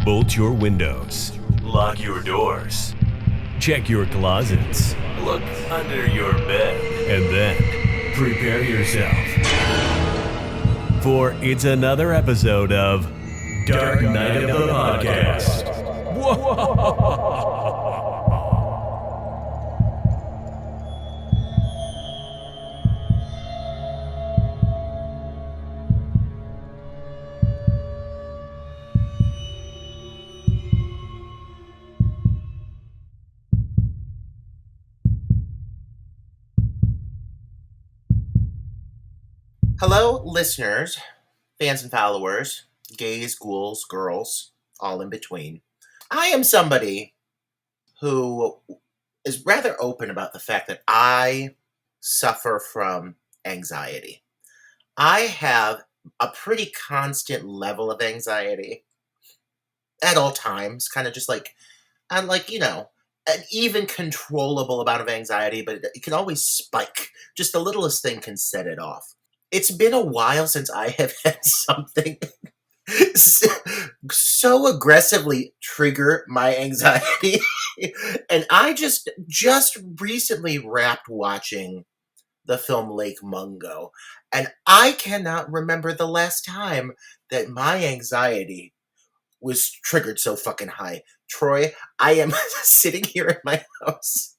Bolt your windows. Lock your doors. Check your closets. Look under your bed. And then prepare yourself. For it's another episode of Dark Knight of the Podcast. Whoa! Hello, listeners, fans and followers, gays, ghouls, girls, all in between. I am somebody who is rather open about the fact that I suffer from anxiety. I have a pretty constant level of anxiety at all times, kind of just like, I'm like, an even controllable amount of anxiety, but it can always spike. Just the littlest thing can set it off. It's been a while since I have had something so aggressively trigger my anxiety. And I just recently wrapped watching the film Lake Mungo. And I cannot remember the last time that my anxiety was triggered so fucking high. Troy, I am sitting here in my house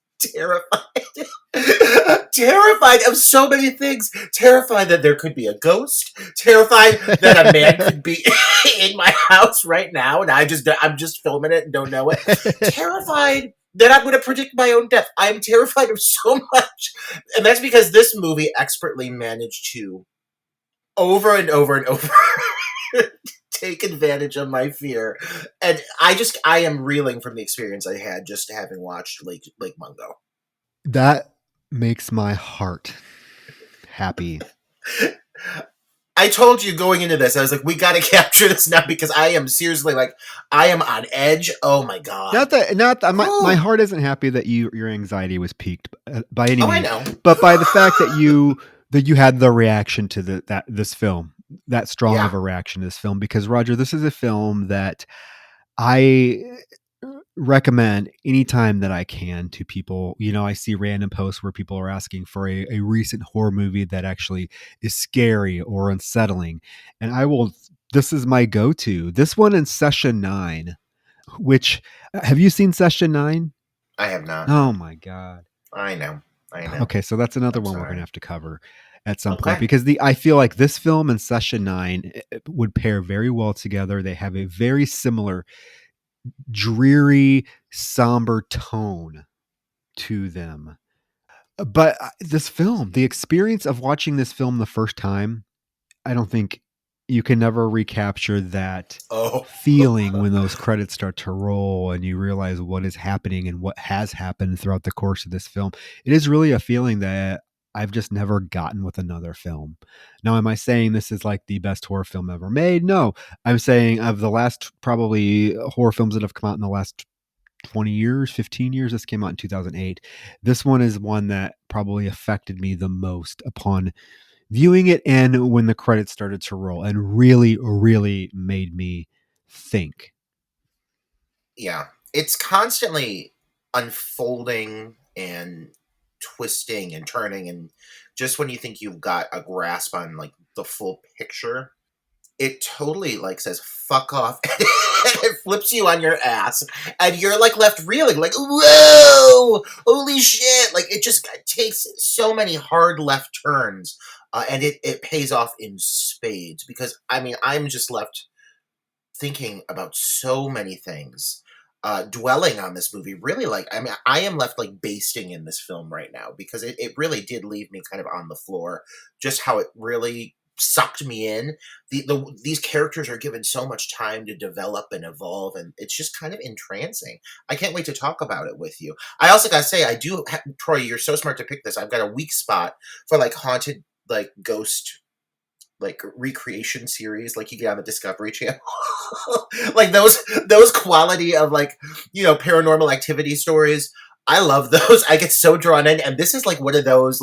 terrified of so many things. Terrified that there could be a ghost. Terrified that a man could be in my house right now, and I'm just filming it and don't know it. Terrified that I'm going to predict my own death. I am terrified of so much, and that's because this movie expertly managed to over and over and over take advantage of my fear, and I am reeling from the experience I had just having watched Lake Mungo. That makes my heart happy. I told you going into this, I was like, we got to capture this now because I am seriously I am on edge. Oh my god! My heart isn't happy that your anxiety was piqued by any means. I know, but by the fact that you had the reaction to this film. That strong of a reaction to this film, because Roger, this is a film that I recommend anytime that I can to people. I see random posts where people are asking for a recent horror movie that actually is scary or unsettling. And this is my go-to. This one in Session 9, which, have you seen Session 9? I have not. Oh my God. I know. Okay. So that's another one we're going to have to cover at some point, because I feel like this film and Session 9 would pair very well together. They have a very similar dreary, somber tone to them. But this film, the experience of watching this film the first time, I don't think you can never recapture that feeling when those credits start to roll and you realize what is happening and what has happened throughout the course of this film. It is really a feeling that I've just never gotten with another film. Now, am I saying this is like the best horror film ever made? No. I'm saying of the last probably horror films that have come out in the last 20 years, 15 years, this came out in 2008. This one is one that probably affected me the most upon viewing it and when the credits started to roll, and really, really made me think. Yeah. It's constantly unfolding and twisting and turning, and just when you think you've got a grasp on the full picture, it totally says fuck off and it flips you on your ass and you're left reeling whoa, holy shit. It just takes so many hard left turns, and it pays off in spades, because I'm just left thinking about so many things. Dwelling on this movie, really, I am left basting in this film right now, because it really did leave me kind of on the floor, just how it really sucked me in. These characters are given so much time to develop and evolve, and it's just kind of entrancing. I can't wait to talk about it with you. I also gotta say, Troy, you're so smart to pick this. I've got a weak spot for haunted, ghost, recreation series you get on the Discovery Channel. those quality of paranormal activity stories. I love those. I get so drawn in, and this is one of those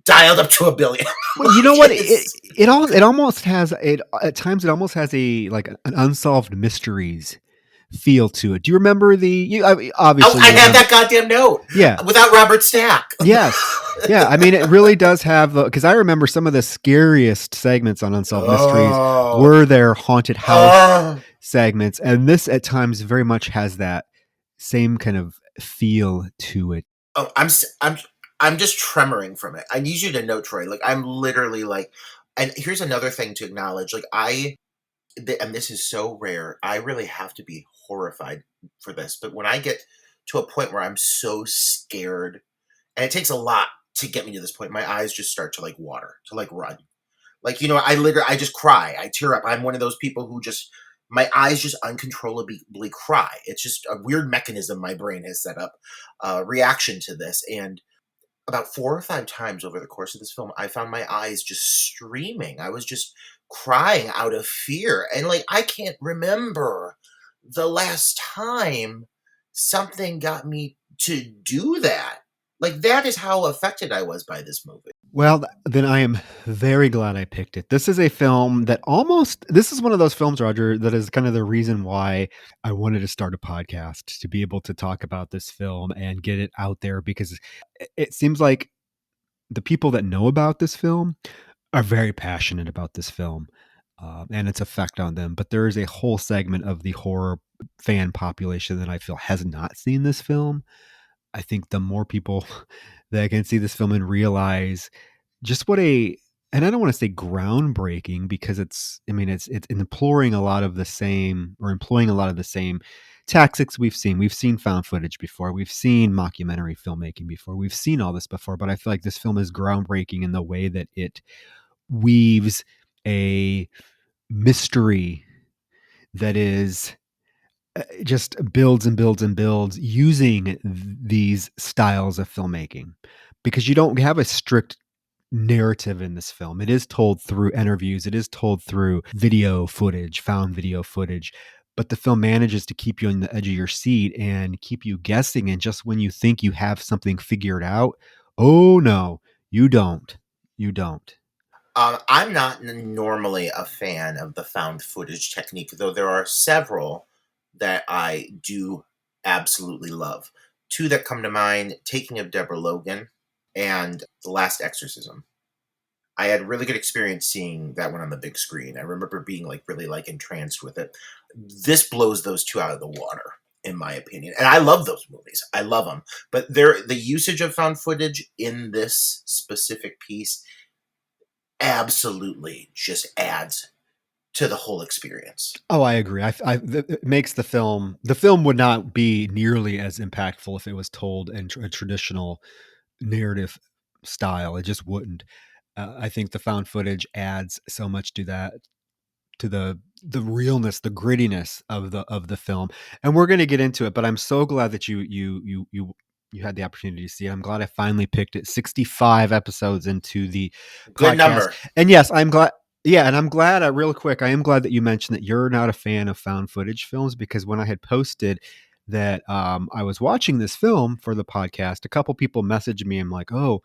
dialed up to 1 billion. Well, you know what? It almost has at times. It almost has an unsolved mysteries feel to it. Do you remember obviously? I have that goddamn note. Yeah, without Robert Stack. Yes. Yeah, I mean, it really does have because I remember some of the scariest segments on Unsolved Mysteries were their haunted house segments, and this at times very much has that same kind of feel to it. Oh, I'm just tremoring from it. I need you to know, Troy. Like, I'm literally like, and here's another thing to acknowledge. Like, and this is so rare. I really have to be horrified for this, but when I get to a point where I'm so scared, and it takes a lot to get me to this point, my eyes just start to like water, to like run. Like, I just cry. I tear up. I'm one of those people who just, my eyes just uncontrollably cry. It's just a weird mechanism my brain has set up, reaction to this. And about 4 or 5 times over the course of this film, I found my eyes just streaming. I was just crying out of fear. And like, I can't remember the last time something got me to do that. Like, that is how affected I was by this movie. Well, then I am very glad I picked it. This is a film that this is one of those films, Roger, that is kind of the reason why I wanted to start a podcast, to be able to talk about this film and get it out there, because it seems like the people that know about this film are very passionate about this film and its effect on them. But there is a whole segment of the horror fan population that I feel has not seen this film. I think the more people that can see this film and realize just and I don't want to say groundbreaking, because it's employing a lot of the same tactics we've seen. We've seen found footage before. We've seen mockumentary filmmaking before. We've seen all this before, but I feel like this film is groundbreaking in the way that it weaves a mystery that is just builds and builds and builds using these styles of filmmaking, because you don't have a strict narrative in this film. It is told through interviews. It is told through found video footage, but the film manages to keep you on the edge of your seat and keep you guessing. And just when you think you have something figured out, oh no, you don't. You don't. I'm not normally a fan of the found footage technique, though there are several that I do absolutely love. 2 that come to mind: Taking of Deborah Logan and The Last Exorcism. I had really good experience seeing that one on the big screen. I remember being really entranced with it. This blows those 2 out of the water, in my opinion. And I love those movies. I love them. But the usage of found footage in this specific piece absolutely just adds to the whole experience. Oh, I agree. It makes the film would not be nearly as impactful if it was told in a traditional narrative style. It just wouldn't. I think the found footage adds so much to that, to the realness, the grittiness of the film. And we're going to get into it, but I'm so glad that you had the opportunity to see it. I'm glad I finally picked it. 65 episodes into the good podcast. Number. And yes, I'm glad. Yeah, and I'm glad, real quick, I am glad that you mentioned that you're not a fan of found footage films, because when I had posted that I was watching this film for the podcast, a couple people messaged me and like, oh,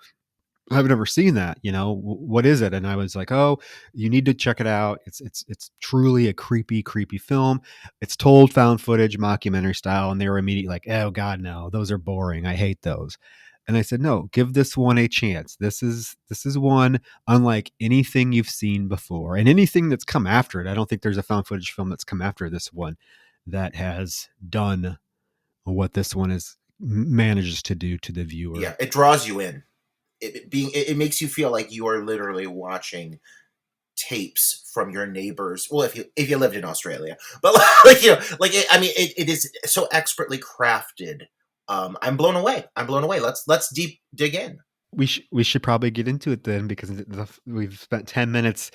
I've never seen that. What is it? And I was like, oh, you need to check it out. It's truly a creepy film. It's told found footage, mockumentary style. And they were immediately like, oh God, no, those are boring. I hate those. And I said, no, give this one a chance. This is one unlike anything you've seen before, and anything that's come after it. I don't think there's a found footage film that's come after this one that has done what this one manages to do to the viewer. Yeah, it draws you in. It makes you feel like you are literally watching tapes from your neighbors. Well, if you lived in Australia, but it is so expertly crafted. I'm blown away. Let's dig in. We should probably get into it then, because we've spent 10 minutes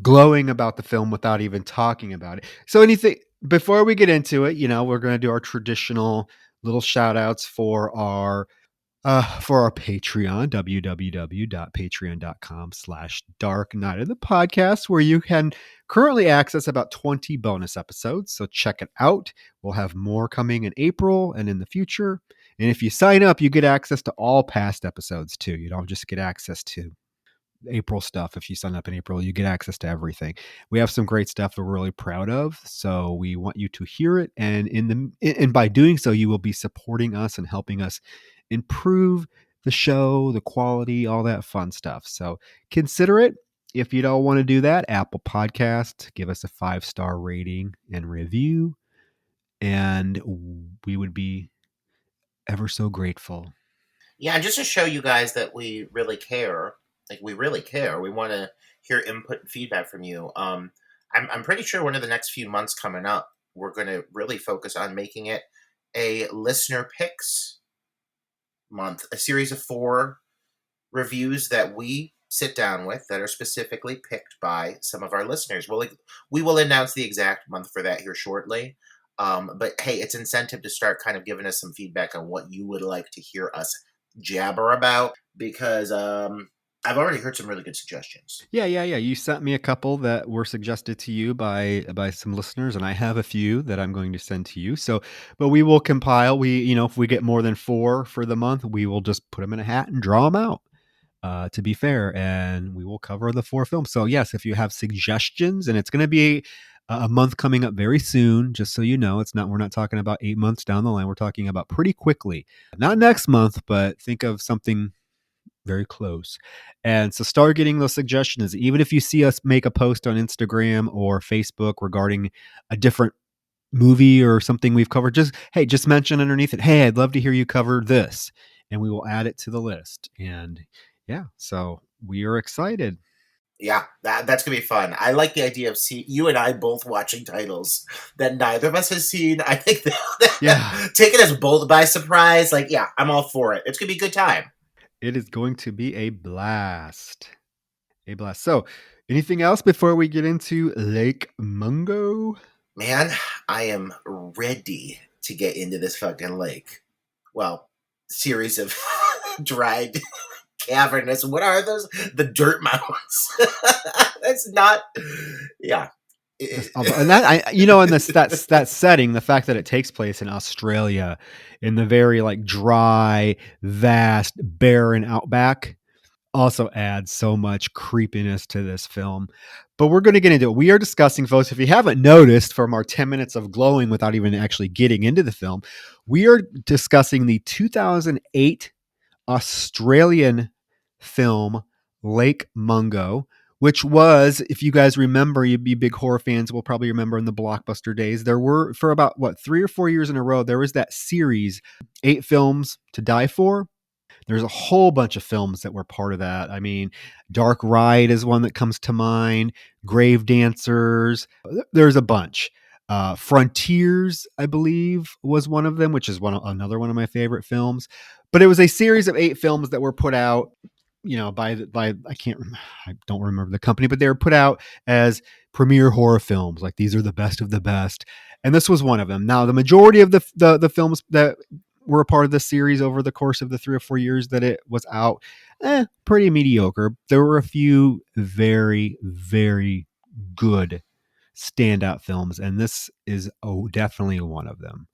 glowing about the film without even talking about it. So before we get into it, we're going to do our traditional little shout outs for our Patreon, www.patreon.com/Dark Night of the Podcast, where you can currently access about 20 bonus episodes. So check it out. We'll have more coming in April and in the future. And if you sign up, you get access to all past episodes too. You don't just get access to April stuff. If you sign up in April, you get access to everything. We have some great stuff that we're really proud of, so we want you to hear it, and by doing so, you will be supporting us and helping us improve the show, the quality, all that fun stuff. So consider it. If you don't want to do that, Apple Podcast, give us a 5-star rating and review, and we would be ever so grateful. Yeah, and just to show you guys that we really care, like we really care, we want to hear input and feedback from you. I'm pretty sure one of the next few months coming up, we're going to really focus on making it a listener picks month, a series of 4 reviews that we sit down with that are specifically picked by some of our listeners. We will announce the exact month for that here shortly. But hey, it's incentive to start kind of giving us some feedback on what you would like to hear us jabber about, because I've already heard some really good suggestions. Yeah. You sent me a couple that were suggested to you by some listeners, and I have a few that I'm going to send to you. So, but we will compile. If we get more than 4 for the month, we will just put them in a hat and draw them out. To be fair, and we will cover the 4 films. So yes, if you have suggestions, and it's going to be a month coming up very soon, just so you know, we're not talking about 8 months down the line. We're talking about pretty quickly, not next month, but think of something very close. And so start getting those suggestions. Even if you see us make a post on Instagram or Facebook regarding a different movie or something we've covered, just mention underneath it, hey, I'd love to hear you cover this, and we will add it to the list. And yeah, so we are excited. Yeah, that's gonna be fun. I like the idea of you and I both watching titles that neither of us has seen. I think Yeah, taking us both by surprise. Like, yeah, I'm all for it. It's gonna be a good time. it is going to be a blast. A blast. So, anything else before we get into Lake Mungo? Man, I am ready to get into this fucking lake. Well, series of dried cavernous. What are those? The dirt mounds. That's not. Yeah. And that in this that setting, the fact that it takes place in Australia, in the very like dry, vast, barren outback, also adds so much creepiness to this film. But we're going to get into it. We are discussing, folks, if you haven't noticed from our 10 minutes of glowing without even actually getting into the film, we are discussing the 2008 Australian film Lake Mungo, which was, if you guys remember, you'd be big horror fans, will probably remember in the Blockbuster days, there were, for about 3 or 4 years in a row, there was that series, 8 films to die for. There's a whole bunch of films that were part of that. I mean, Dark Ride is one that comes to mind. Grave Dancers. There's a bunch. Frontiers, I believe, was one of them, which is another one of my favorite films. But it was a series of 8 films that were put out, by I don't remember the company, but they were put out as premier horror films. Like, these are the best of the best, and this was one of them. Now, the majority of the films that were a part of the series over the course of the 3 or 4 years that it was out, pretty mediocre. There were a few very, very good standout films, and this is definitely one of them.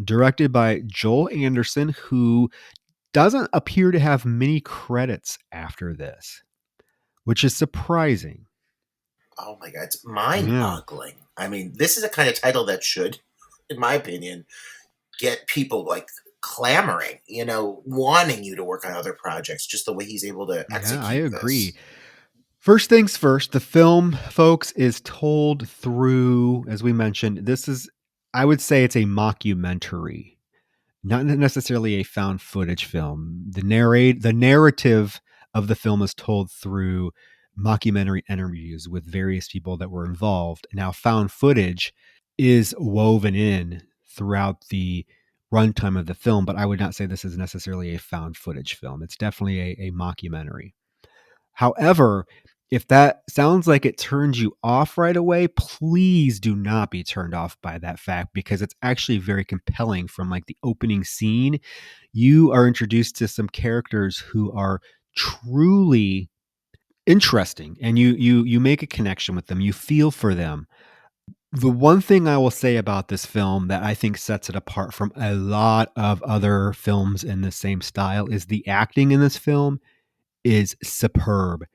Directed by Joel Anderson, who doesn't appear to have many credits after this, which is surprising. Oh my god, it's mind-boggling. Yeah. I mean, this is a kind of title that should, in my opinion, get people like clamoring, wanting you to work on other projects, just the way he's able to execute. Yeah, I agree. First things first, the film, folks, is told through, as we mentioned, I would say it's a mockumentary, not necessarily a found footage film. The narrative of the film is told through mockumentary interviews with various people that were involved. Now, found footage is woven in throughout the runtime of the film, but I would not say this is necessarily a found footage film. It's definitely a mockumentary. However, if that sounds like it turns you off right away, please do not be turned off by that fact, because it's actually very compelling. From like the opening scene, you are introduced to some characters who are truly interesting, and you make a connection with them. You feel for them. The one thing I will say about this film that I think sets it apart from a lot of other films in the same style is the acting in this film is superb.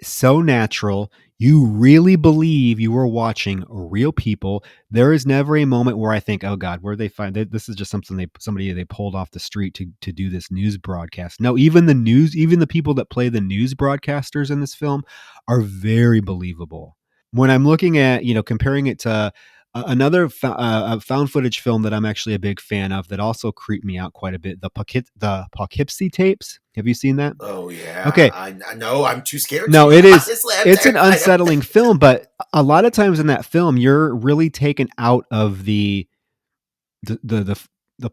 So natural. You really believe you are watching real people. There is never a moment where I think, "Oh God, where they find this is just somebody they pulled off the street to do this news broadcast." No, even the people that play the news broadcasters in this film are very believable. When I'm looking at, comparing it to another found footage film that I'm actually a big fan of that also creeped me out quite a bit, the Poughkeepsie tapes. Have you seen that? Oh yeah, Okay. I know. I'm too scared No, to. it is. Honestly, I'm It's an terrified. unsettling film, but a lot of times in that film, you're really taken out of the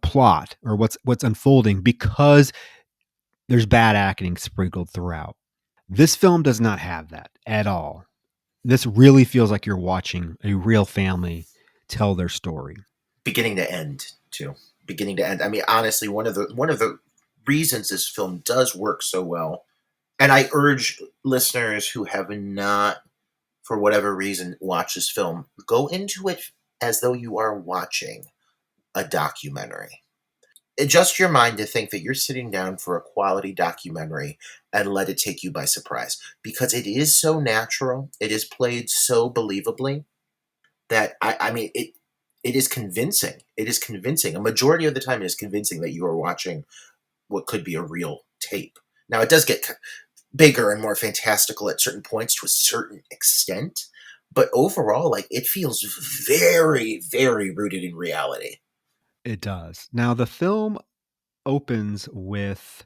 plot or what's unfolding because there's bad acting sprinkled throughout. This film does not have that at all. This really feels like you're watching a real family tell their story. Beginning to end, too. Beginning to end. I mean, honestly, one of the reasons this film does work so well, and I urge listeners who have not, for whatever reason, watched this film, go into it as though you are watching a documentary. Adjust your mind to think that you're sitting down for a quality documentary and let it take you by surprise. Because it is so natural, it is played so believably that I mean it is convincing. It is convincing. A majority of the time it is convincing that you are watching what could be a real tape. Now it does get bigger and more fantastical at certain points to a certain extent, but overall like it feels very, very rooted in reality. It does. Now, the film opens with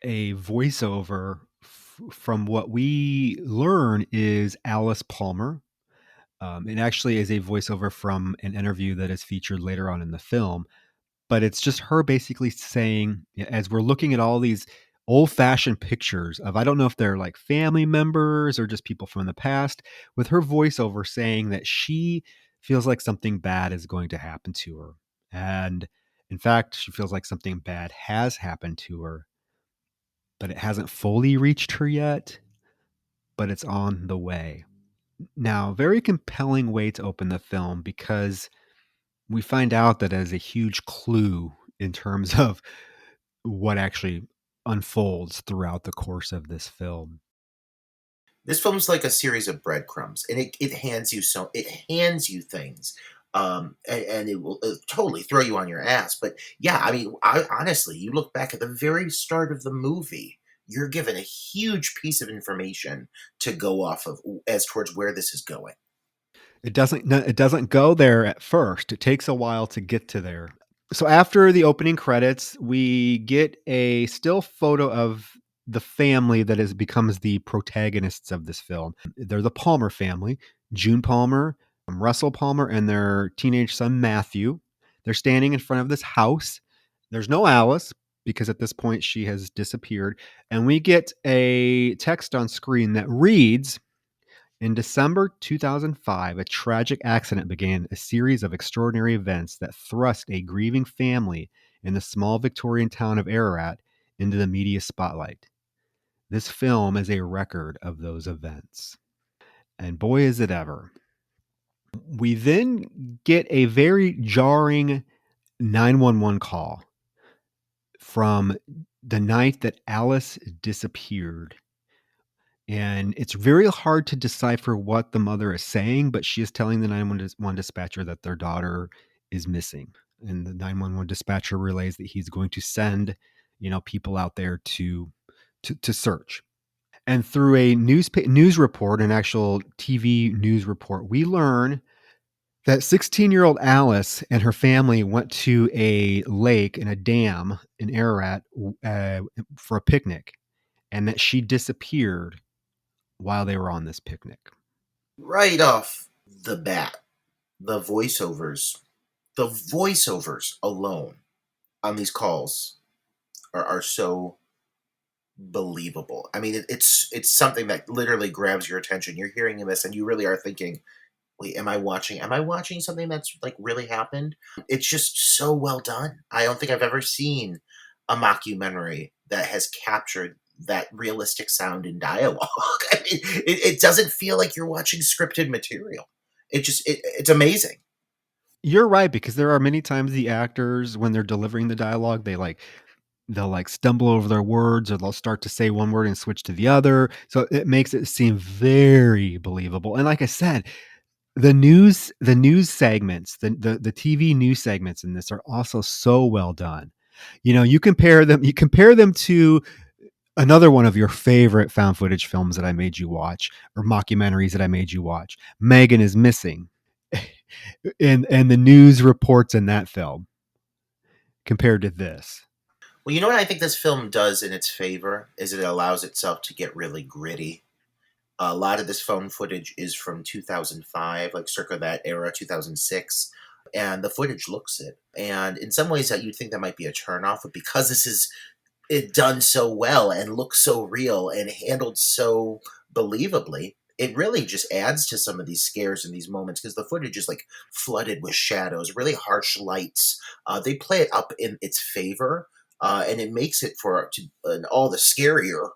a voiceover from what we learn is Alice Palmer. It actually is a voiceover from an interview that is featured later on in the film, but it's just her basically saying, as we're looking at all these old fashioned pictures of, I don't know if they're like family members or just people from the past, with her voiceover saying that she feels like something bad is going to happen to her. And in fact, she feels like something bad has happened to her, but it hasn't fully reached her yet, but it's on the way. Now, very compelling way to open the film because we find out that as a huge clue in terms of what actually unfolds throughout the course of this film. This film's like a series of breadcrumbs, and it hands you things, and it will totally throw you on your ass. But yeah, I mean, honestly, you look back at the very start of the movie, you're given a huge piece of information to go off of as towards where this is going. It doesn't go there at first. It takes a while to get to there. So after the opening credits, we get a still photo of the family becomes the protagonists of this film. They're the Palmer family, June Palmer, Russell Palmer, and their teenage son Matthew. They're standing in front of this house. There's no Alice because at this point she has disappeared. And we get a text on screen that reads, in December 2005, a tragic accident began a series of extraordinary events that thrust a grieving family in the small Victorian town of Ararat into the media spotlight. This film is a record of those events. And boy, is it ever. We then get a very jarring 911 call from the night that Alice disappeared. And it's very hard to decipher what the mother is saying, but she is telling the 911 dispatcher that their daughter is missing. And the 911 dispatcher relays that he's going to send, people out there to search. And through a news report, an actual TV news report, we learn that 16-year-old Alice and her family went to a lake and a dam in Ararat for a picnic, and that she disappeared while they were on this picnic. Right off the bat, the voiceovers alone on these calls are so believable. I mean, it's something that literally grabs your attention. You're hearing this, and you really are thinking, "Wait, am I watching? Am I watching something that's like really happened?" It's just so well done. I don't think I've ever seen a mockumentary that has captured that realistic sound and dialogue. I mean, it doesn't feel like you're watching scripted material. It's amazing. You're right, because there are many times the actors, when they're delivering the dialogue, they like they'll like stumble over their words, or they'll start to say one word and switch to the other. So it makes it seem very believable. And like I said, the news segments, the TV news segments in this are also so well done. You compare them to another one of your favorite found footage films that I made you watch, or mockumentaries that I made you watch. Megan is Missing. and the news reports in that film compared to this. Well, you know what I think this film does in its favor is it allows itself to get really gritty. A lot of this phone footage is from 2005, like circa that era, 2006, and the footage looks it. And in some ways, that you'd think that might be a turnoff, but because this is it done so well and looks so real and handled so believably, it really just adds to some of these scares and these moments because the footage is like flooded with shadows, really harsh lights. They play it up in its favor, and it makes it for all the scarier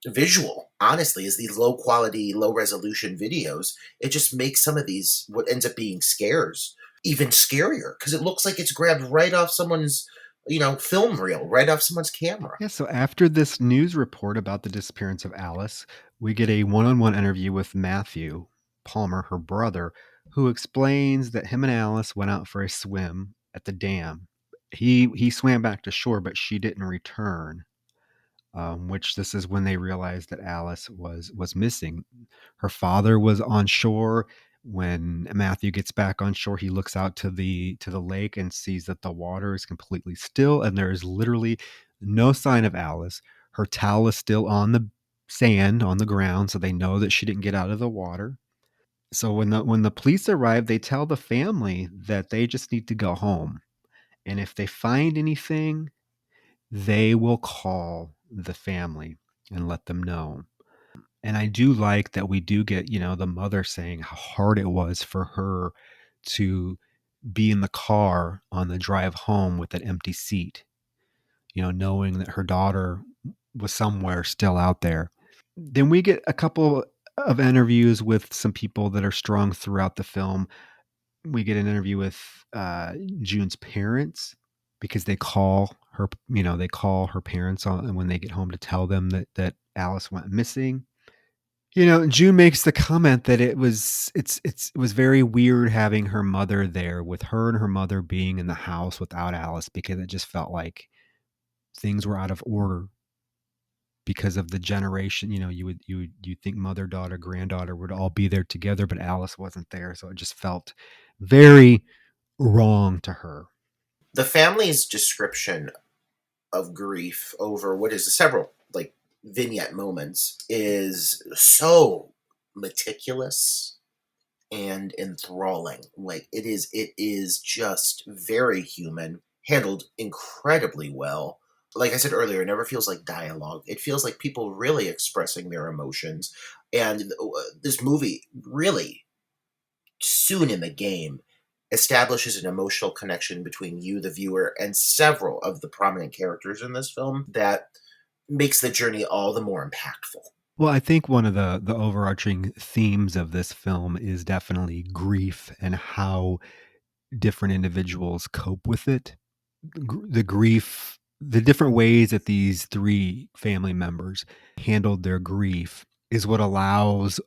visual. Honestly, is these low quality, low resolution videos. It just makes some of these what ends up being scares even scarier because it looks like it's grabbed right off someone's film reel, right off someone's camera. Yeah, so after this news report about the disappearance of Alice, we get a one-on-one interview with Matthew Palmer, her brother, who explains that him and Alice went out for a swim at the dam. He swam back to shore, but she didn't return. Which this is when they realized that Alice was missing. Her father was on shore. When Matthew gets back on shore, he looks out to the lake and sees that the water is completely still, and there is literally no sign of Alice. Her towel is still on the sand on the ground, so they know that she didn't get out of the water. So when the police arrive, they tell the family that they just need to go home, and if they find anything, they will call the family and let them know. And I do like that we do get, the mother saying how hard it was for her to be in the car on the drive home with an empty seat, knowing that her daughter was somewhere still out there. Then we get a couple of interviews with some people that are strong throughout the film. We get an interview with June's parents because they call her parents on when they get home to tell them that Alice went missing. June makes the comment that it was very weird having her mother there, with her and her mother being in the house without Alice, because it just felt like things were out of order because of the generation. You think mother, daughter, granddaughter would all be there together, but Alice wasn't there, so it just felt very wrong to her. The family's description of grief over what is several like vignette moments is so meticulous and enthralling. Like it is just very human, handled incredibly well. Like I said earlier, it never feels like dialogue. It feels like people really expressing their emotions. And this movie really soon in the game establishes an emotional connection between you, the viewer, and several of the prominent characters in this film that makes the journey all the more impactful. Well, I think one of the overarching themes of this film is definitely grief and how different individuals cope with it. The grief, the different ways that these three family members handled their grief is what allows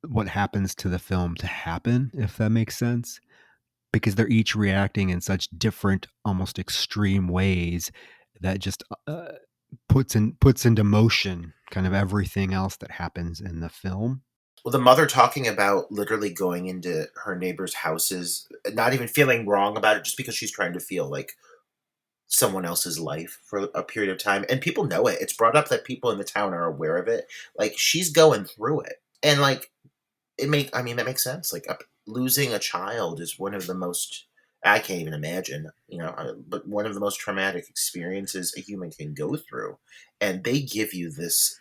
what happens to the film to happen, if that makes sense, because they're each reacting in such different, almost extreme ways that just puts into motion kind of everything else that happens in the film. Well, the mother talking about literally going into her neighbors' houses, not even feeling wrong about it, just because she's trying to feel like someone else's life for a period of time. And people know it. It's brought up that people in the town are aware of it. Like, she's going through it. And, like, that makes sense. Like, losing a child is one of the most, I can't even imagine, but one of the most traumatic experiences a human can go through. And they give you this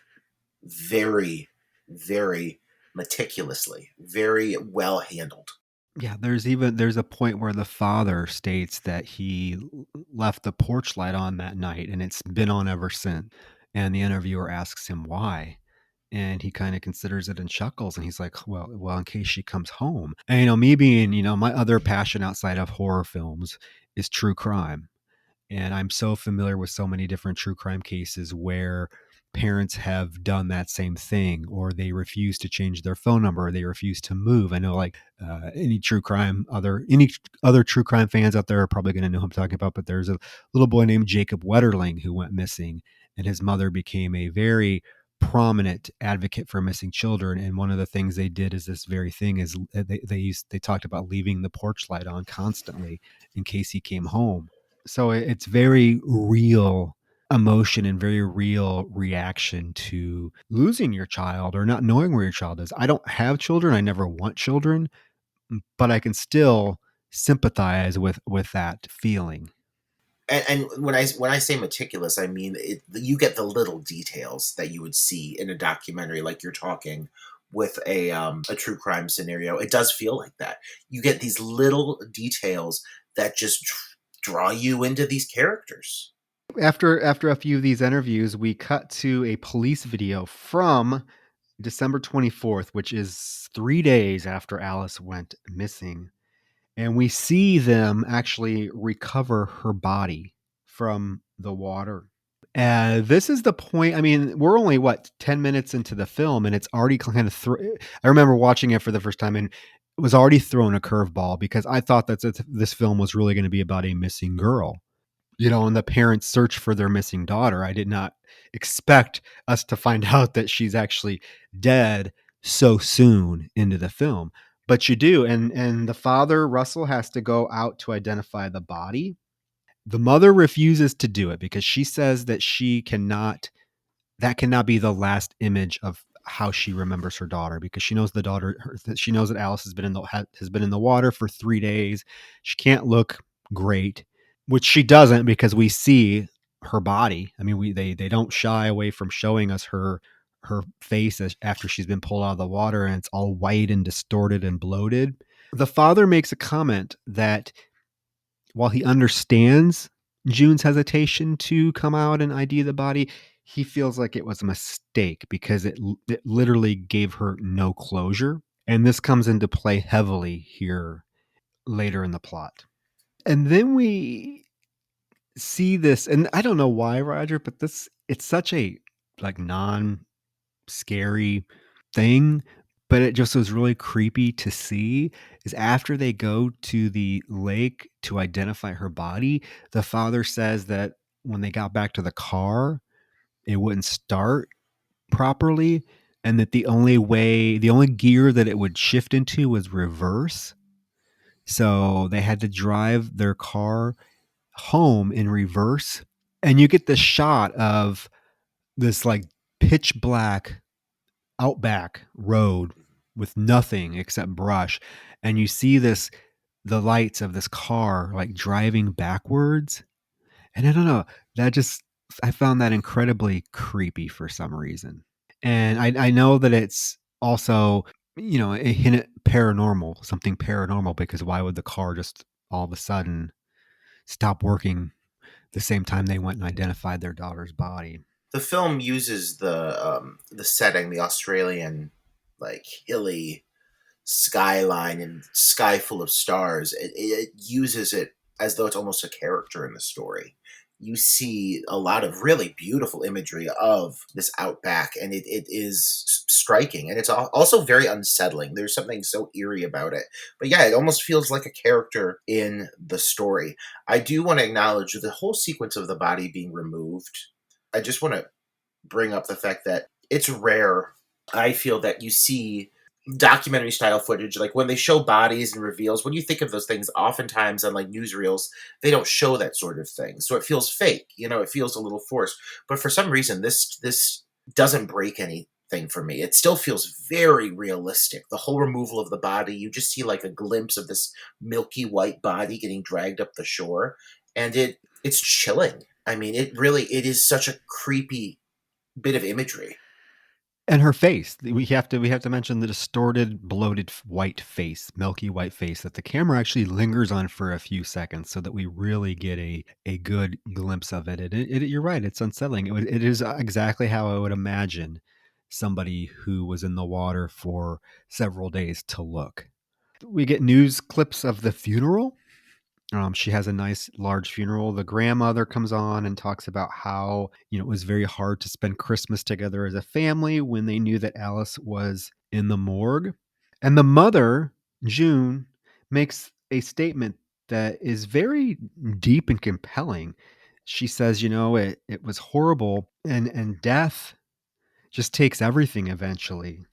very, very meticulously, very well handled. Yeah, there's a point where the father states that he left the porch light on that night and it's been on ever since. And the interviewer asks him why. And he kind of considers it and chuckles, and he's like, well, in case she comes home. And me being, my other passion outside of horror films is true crime. And I'm so familiar with so many different true crime cases where parents have done that same thing, or they refuse to change their phone number, or they refuse to move. I know, like any other true crime fans out there are probably going to know who I'm talking about. But there's a little boy named Jacob Wetterling who went missing, and his mother became a very prominent advocate for missing children. And one of the things they did is this very thing is they talked about leaving the porch light on constantly in case he came home. So it's very real emotion and very real reaction to losing your child or not knowing where your child is. I don't have children. I never want children, but I can still sympathize with that feeling. And when I say meticulous, I mean you get the little details that you would see in a documentary, like you're talking with a true crime scenario. It does feel like that. You get these little details that just draw you into these characters. After a few of these interviews, we cut to a police video from December 24th, which is 3 days after Alice went missing. And we see them actually recover her body from the water. This is the point. I mean, we're only 10 minutes into the film, and it's already kind of. I remember watching it for the first time, and it was already thrown a curveball because I thought that this film was really going to be about a missing girl, and the parents search for their missing daughter. I did not expect us to find out that she's actually dead so soon into the film. But you do, and the father, Russell, has to go out to identify the body. The mother refuses to do it because she says that that cannot be the last image of how she remembers her daughter, because she knows she knows that Alice has been in the water for 3 days. She can't look great, which she doesn't, because we see her body. I mean, they don't shy away from showing us her face after she's been pulled out of the water, and it's all white and distorted and bloated. The father makes a comment that while he understands June's hesitation to come out and ID the body, he feels like it was a mistake because it literally gave her no closure. And this comes into play heavily here later in the plot. And then we see this, and I don't know why, Roger, but it's such a non-scary thing, but it just was really creepy to see, is after they go to the lake to identify her body, the father says that when they got back to the car, it wouldn't start properly, and that the only gear that it would shift into was reverse. So they had to drive their car home in reverse. And you get the shot of this pitch black outback road with nothing except brush, and you see the lights of this car driving backwards. And I don't know, I found that incredibly creepy for some reason. And I know that it's also, a hint at something paranormal, because why would the car just all of a sudden stop working the same time they went and identified their daughter's body? The film uses the setting, the Australian hilly skyline and sky full of stars. It uses it as though it's almost a character in the story. You see a lot of really beautiful imagery of this outback, and it is striking, and it's also very unsettling. There's something so eerie about it. But yeah, it almost feels like a character in the story. I do want to acknowledge the whole sequence of the body being removed. I just want to bring up the fact that it's rare, I feel, that you see documentary style footage, like when they show bodies and reveals. When you think of those things, oftentimes on newsreels, they don't show that sort of thing, so it feels fake. It feels a little forced. But for some reason, this doesn't break anything for me. It still feels very realistic. The whole removal of the body, you just see a glimpse of this milky white body getting dragged up the shore, and it's chilling. I mean, it is such a creepy bit of imagery. And her face, we have to mention the distorted, bloated white face, milky white face that the camera actually lingers on for a few seconds, so that we really get a good glimpse of it. And you're right, it's unsettling. It is exactly how I would imagine somebody who was in the water for several days to look. We get news clips of the funeral, She has a nice large funeral. The grandmother comes on and talks about how, it was very hard to spend Christmas together as a family when they knew that Alice was in the morgue. And the mother, June, makes a statement that is very deep and compelling. She says, it was horrible, and death just takes everything eventually.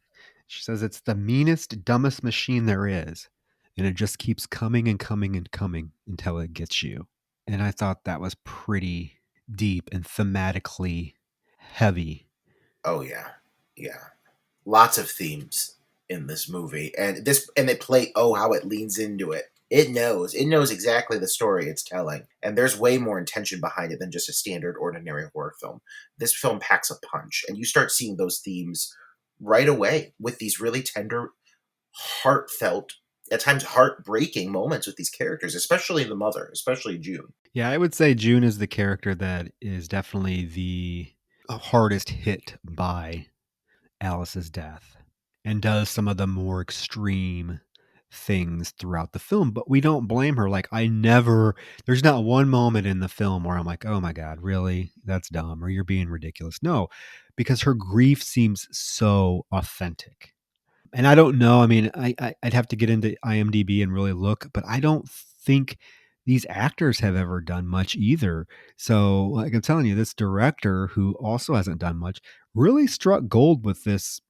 She says it's the meanest, dumbest machine there is, and it just keeps coming and coming and coming until it gets you. And I thought that was pretty deep and thematically heavy. Oh yeah. Yeah. Lots of themes in this movie. And they play how it leans into it. It knows exactly the story it's telling. And there's way more intention behind it than just a standard ordinary horror film. This film packs a punch, and you start seeing those themes right away with these really tender, heartfelt, at times heartbreaking moments with these characters, especially the mother, especially June. Yeah, I would say June is the character that is definitely the hardest hit by Alice's death and does some of the more extreme things throughout the film, but we don't blame her. Like, there's not one moment in the film where I'm like, oh my God, really? That's dumb, or you're being ridiculous. No, because her grief seems so authentic. And I don't know. I mean, I'd have to get into IMDb and really look, but I don't think these actors have ever done much either. So, like I'm telling you, this director, who also hasn't done much, really struck gold with this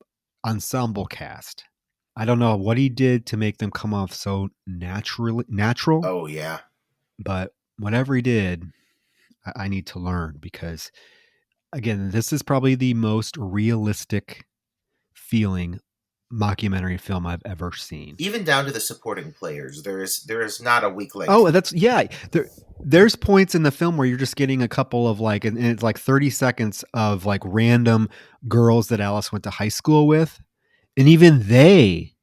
ensemble cast. I don't know what he did to make them come off so natural, Oh yeah. but whatever he did, I need to learn, because again, this is probably the most realistic feeling mockumentary film I've ever seen. Even down to the supporting players, there is not a weak link. Oh, there's points in the film where you're just getting a couple of and it's like 30 seconds of like random girls that Alice went to high school with, and even they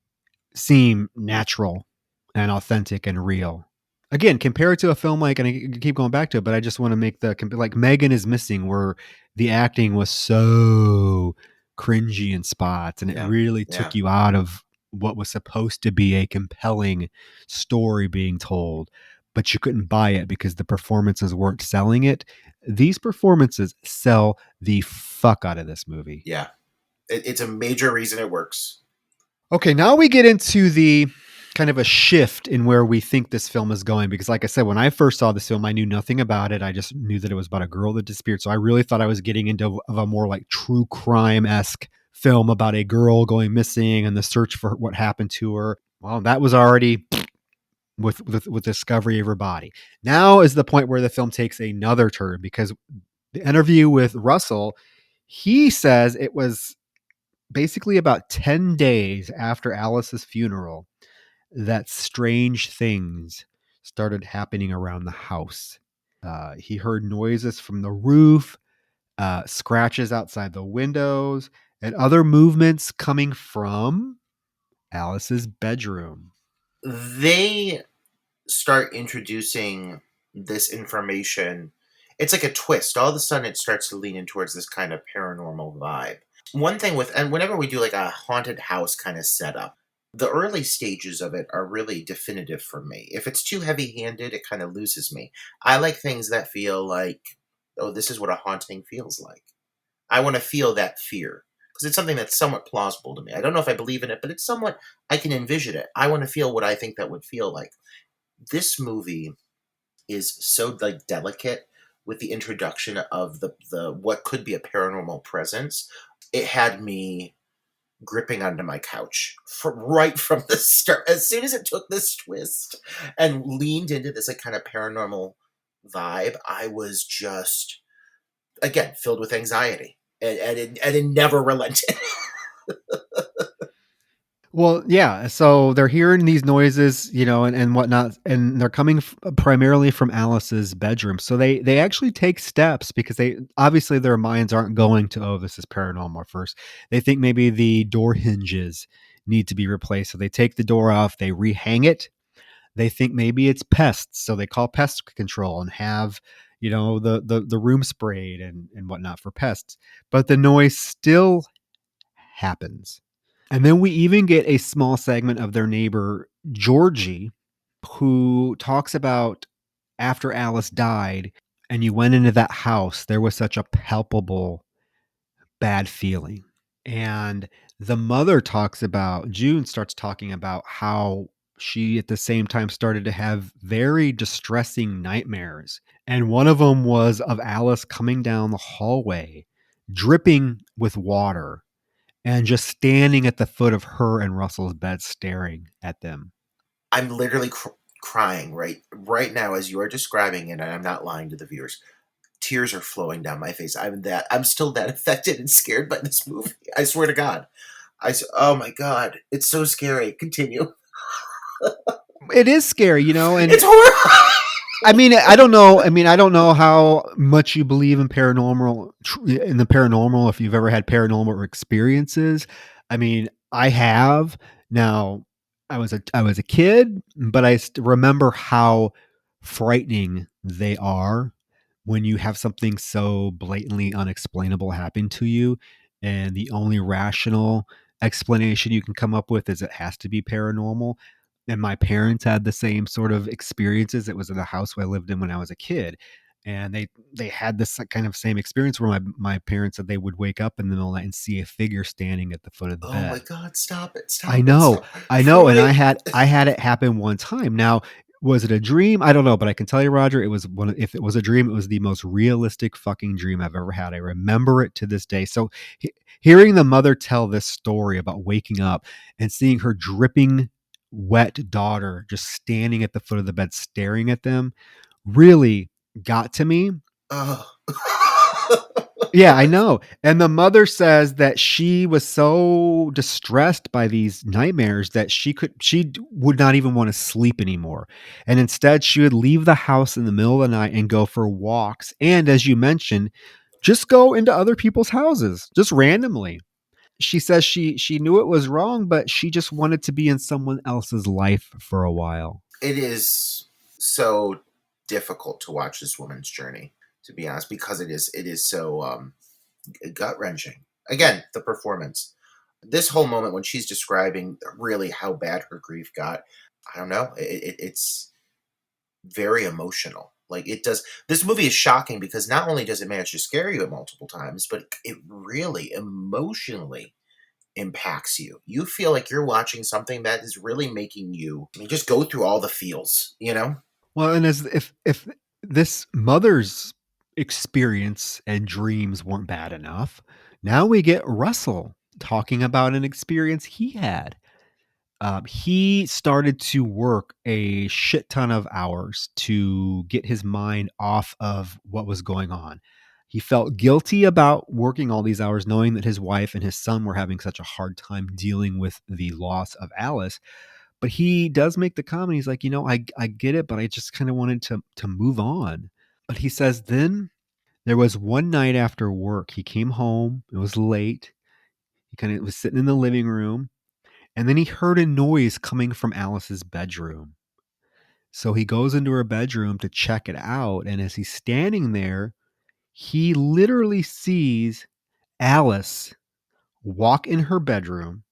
seem natural and authentic and real. Again, compare it to a film and I keep going back to it, but I just want to make like Megan is Missing, where the acting was so cringy in spots, and it really took you out of what was supposed to be a compelling story being told, but you couldn't buy it because the performances weren't selling it. These performances sell the fuck out of this movie. Yeah. It's a major reason it works. Okay, now we get into the kind of a shift in where we think this film is going, because like I said, when I first saw this film, I knew nothing about it. I just knew that it was about a girl that disappeared. So I really thought I was getting into a more like true crime-esque film about a girl going missing and the search for what happened to her. Well, that was already with discovery of her body. Now is the point where the film takes another turn, because the interview with Russell, he says it was basically about 10 days after Alice's funeral that strange things started happening around the house. He heard noises from the roof, scratches outside the windows, and other movements coming from Alice's bedroom. They start introducing this information. It's like a twist. All of a sudden, it starts to lean in towards this kind of paranormal vibe. One thing and whenever we do like a haunted house kind of setup, the early stages of it are really definitive for me. If it's too heavy-handed, it kind of loses me. I like things that feel like, oh, this is what a haunting feels like. I want to feel that fear, because it's something that's somewhat plausible to me. I don't know if I believe in it, but it's somewhat, I can envision it. I want to feel what I think that would feel like. This movie is so like delicate with the introduction of the what could be a paranormal presence. It had me gripping onto my couch right from the start. As soon as it took this twist and leaned into this like kind of paranormal vibe, I was just, again, filled with anxiety, and it never relented. Well, yeah. So they're hearing these noises, and whatnot, and they're coming primarily from Alice's bedroom. So they actually take steps, because they obviously their minds aren't going to, oh, this is paranormal first. They think maybe the door hinges need to be replaced. So they take the door off, they rehang it. They think maybe it's pests. So they call pest control and have, the room sprayed and whatnot for pests. But the noise still happens. And then we even get a small segment of their neighbor, Georgie, who talks about after Alice died and you went into that house, there was such a palpable bad feeling. And the mother June starts talking about how she at the same time started to have very distressing nightmares. And one of them was of Alice coming down the hallway, dripping with water, and just standing at the foot of her and Russell's bed staring at them. I'm literally crying right now as you are describing it, and I'm not lying to the viewers. Tears are flowing down my face. I'm still that affected and scared by this movie. I swear to God. Oh my God. It's so scary. Continue. It is scary, and it's horrible. I mean, I don't know how much you believe in the paranormal, if you've ever had paranormal experiences. I mean, I have. Now, I was a kid, but I remember how frightening they are when you have something so blatantly unexplainable happen to you, and the only rational explanation you can come up with is it has to be paranormal. And my parents had the same sort of experiences. It was in the house I lived in when I was a kid. And they had this kind of same experience where my parents said they would wake up in the middle of the night and see a figure standing at the foot of the bed. Oh my God, stop it. I know. And I had it happen one time. Now, was it a dream? I don't know, but I can tell you, Roger, if it was a dream, it was the most realistic fucking dream I've ever had. I remember it to this day. So hearing the mother tell this story about waking up and seeing her dripping wet daughter just standing at the foot of the bed staring at them really got to me. Yeah, I know. And the mother says that she was so distressed by these nightmares that she would not even want to sleep anymore. And instead she would leave the house in the middle of the night and go for walks. And as you mentioned, just go into other people's houses just randomly. She says she knew it was wrong, but she just wanted to be in someone else's life for a while. It is so difficult to watch this woman's journey, to be honest, because it is so gut-wrenching. Again, the performance. This whole moment when she's describing really how bad her grief got, I don't know, it's very emotional. Like, it does. This movie is shocking because not only does it manage to scare you multiple times, but it really emotionally impacts you. You feel like you're watching something that is really making you, just go through all the feels, Well, and as if this mother's experience and dreams weren't bad enough, now we get Russell talking about an experience he had. He started to work a shit ton of hours to get his mind off of what was going on. He felt guilty about working all these hours, knowing that his wife and his son were having such a hard time dealing with the loss of Alice. But he does make the comment. He's like, I get it, but I just kind of wanted to move on. But he says then there was one night after work, he came home. It was late. He kind of was sitting in the living room. And then he heard a noise coming from Alice's bedroom. So he goes into her bedroom to check it out. And as he's standing there, he literally sees Alice walk in her bedroom,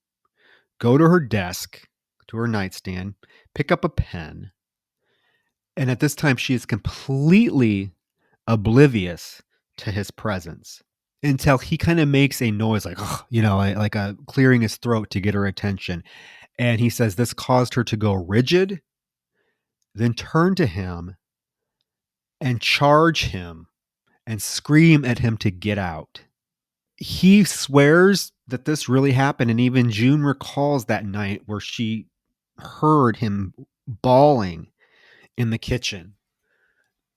go to her desk, to her nightstand, pick up a pen. And at this time, she is completely oblivious to his presence until he kind of makes a noise like, like a clearing his throat to get her attention. And he says this caused her to go rigid, then turn to him and charge him and scream at him to get out. He swears that this really happened. And even June recalls that night where she heard him bawling in the kitchen.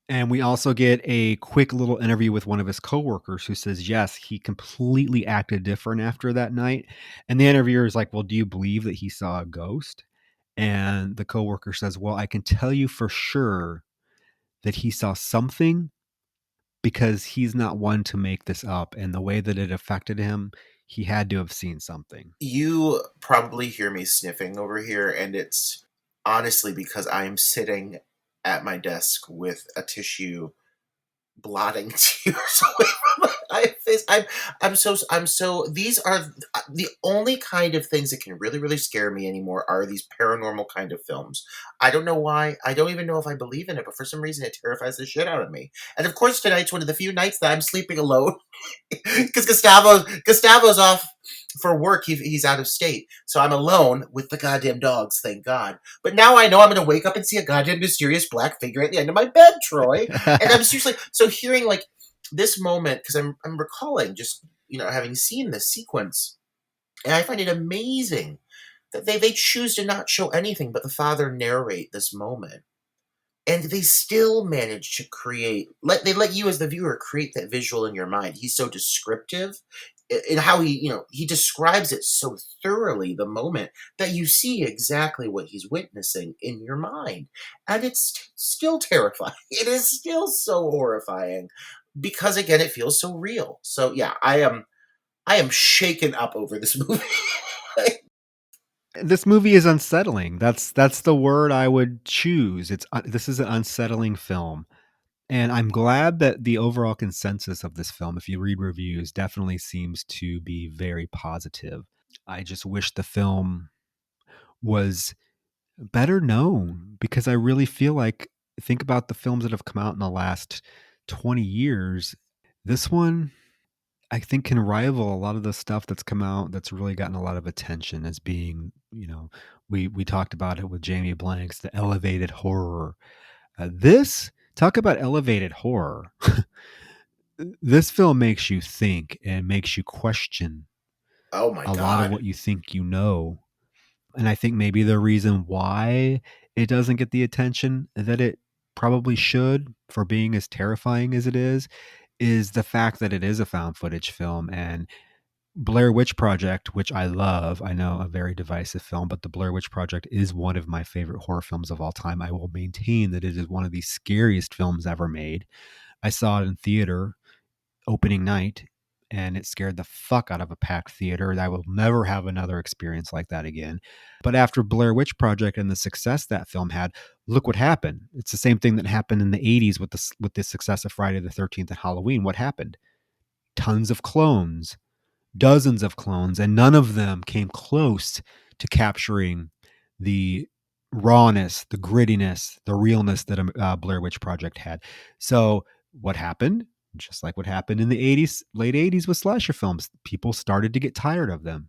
And we also get a quick little interview with one of his coworkers who says, yes, he completely acted different after that night. And the interviewer is like, well, do you believe that he saw a ghost? And the coworker says, well, I can tell you for sure that he saw something because he's not one to make this up. And the way that it affected him, he had to have seen something. You probably hear me sniffing over here, and it's honestly because I am sitting at my desk with a tissue blotting tears away from my face. I'm so these are the only kind of things that can really, really scare me anymore are these paranormal kind of films. I don't know why. I don't even know if I believe in it, but for some reason it terrifies the shit out of me. And of course tonight's one of the few nights that I'm sleeping alone because Gustavo's off for work. He's out of state, so I'm alone with the goddamn dogs. Thank God. But now I know I'm going to wake up and see a goddamn mysterious black figure at the end of my bed, Troy. And I'm seriously so hearing like this moment because I'm recalling just having seen this sequence, and I find it amazing that they choose to not show anything but the father narrate this moment, and they still manage to they let you as the viewer create that visual in your mind. He's so descriptive in how he describes it so thoroughly, the moment, that you see exactly what he's witnessing in your mind. And it's still terrifying. It is still so horrifying because again it feels so real. So yeah, I am shaken up over this movie. This movie is unsettling. That's the word I would choose. This is an unsettling film. And I'm glad that the overall consensus of this film, if you read reviews, definitely seems to be very positive. I just wish the film was better known because I really feel like, think about the films that have come out in the last 20 years. This one, I think, can rival a lot of the stuff that's come out that's really gotten a lot of attention as being, we talked about it with Jamie Blank's The Elevated Horror. This, talk about elevated horror. This film makes you think and makes you question Oh my a lot of God. what you think you know. And I think maybe the reason why it doesn't get the attention that it probably should for being as terrifying as it is the fact that it is a found footage film. And Blair Witch Project, which I love, I know a very divisive film, but the Blair Witch Project is one of my favorite horror films of all time. I will maintain that it is one of the scariest films ever made. I saw it in theater opening night, and it scared the fuck out of a packed theater. I will never have another experience like that again. But after Blair Witch Project and the success that film had, look what happened. It's the same thing that happened in the 80s with the success of Friday the 13th and Halloween. What happened? Tons of clones, dozens of clones, and none of them came close to capturing the rawness, the grittiness, the realness that Blair Witch Project had. So what happened? Just like what happened in the 80s, late 80s with slasher films, people started to get tired of them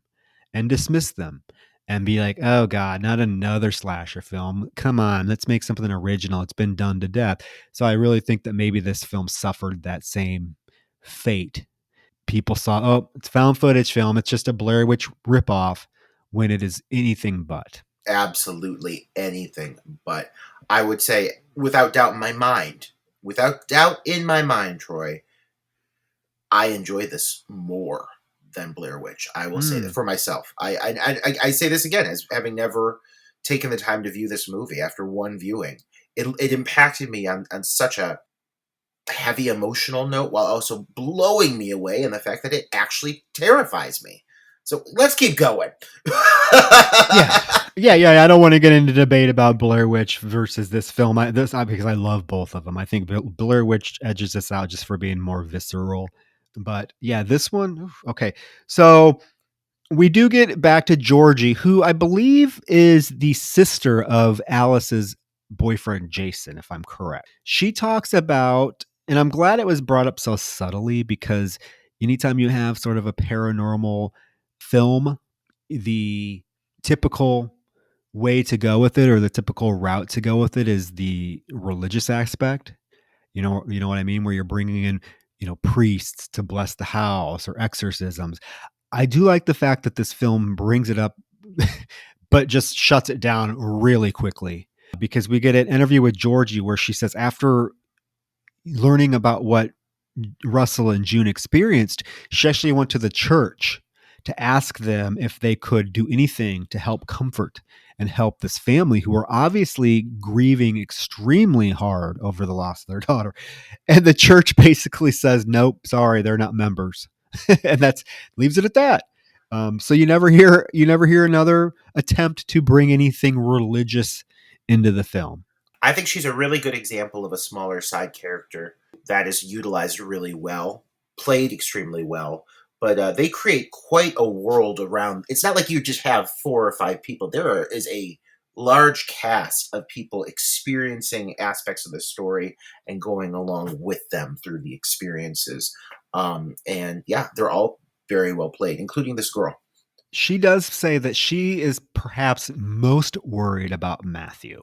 and dismiss them and be like, oh God, not another slasher film. Come on, let's make something original. It's been done to death. So I really think that maybe this film suffered that same fate. People saw, oh, it's found footage film. It's just a Blair Witch ripoff, when it is anything but. Absolutely anything but. I would say, without doubt in my mind, Troy, I enjoy this more than Blair Witch. I will say that for myself. I say this again as having never taken the time to view this movie after one viewing. It impacted me on such a heavy emotional note while also blowing me away in the fact that it actually terrifies me. So let's keep going. Yeah. I don't want to get into debate about Blair Witch versus this film. Because I love both of them. I think Blair Witch edges this out just for being more visceral. But yeah, this one, okay. So we do get back to Georgie, who I believe is the sister of Alice's boyfriend, Jason, if I'm correct. She talks about, and I'm glad it was brought up so subtly, because anytime you have sort of a paranormal film, the typical way to go with it, or the typical route to go with it, is the religious aspect. You know what I mean? Where you're bringing in, priests to bless the house, or exorcisms. I do like the fact that this film brings it up, but just shuts it down really quickly, because we get an interview with Georgie where she says, after learning about what Russell and June experienced, she actually went to the church to ask them if they could do anything to help comfort and help this family, who are obviously grieving extremely hard over the loss of their daughter. And the church basically says, nope, sorry, they're not members. And that's leaves it at that. So you never hear another attempt to bring anything religious into the film. I think she's a really good example of a smaller side character that is utilized really well, played extremely well. But they create quite a world around. It's not like you just have 4 or 5 people. Is a large cast of people experiencing aspects of the story and going along with them through the experiences. And yeah, they're all very well played, including this girl. She does say that she is perhaps most worried about Matthew.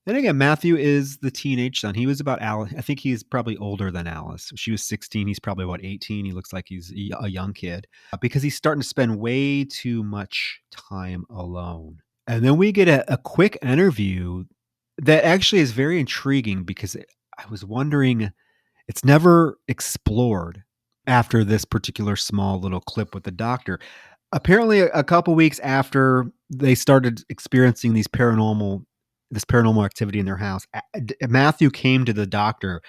And again, Matthew is the teenage son. He was about Alice. I think he's probably older than Alice. She was 16. He's probably, what, 18? He looks like he's a young kid because he's starting to spend way too much time alone. And then we get a quick interview that actually is very intriguing because I was wondering, it's never explored after this particular small little clip with the doctor. Apparently, a couple weeks after they started experiencing this paranormal activity in their house, Matthew came to the doctor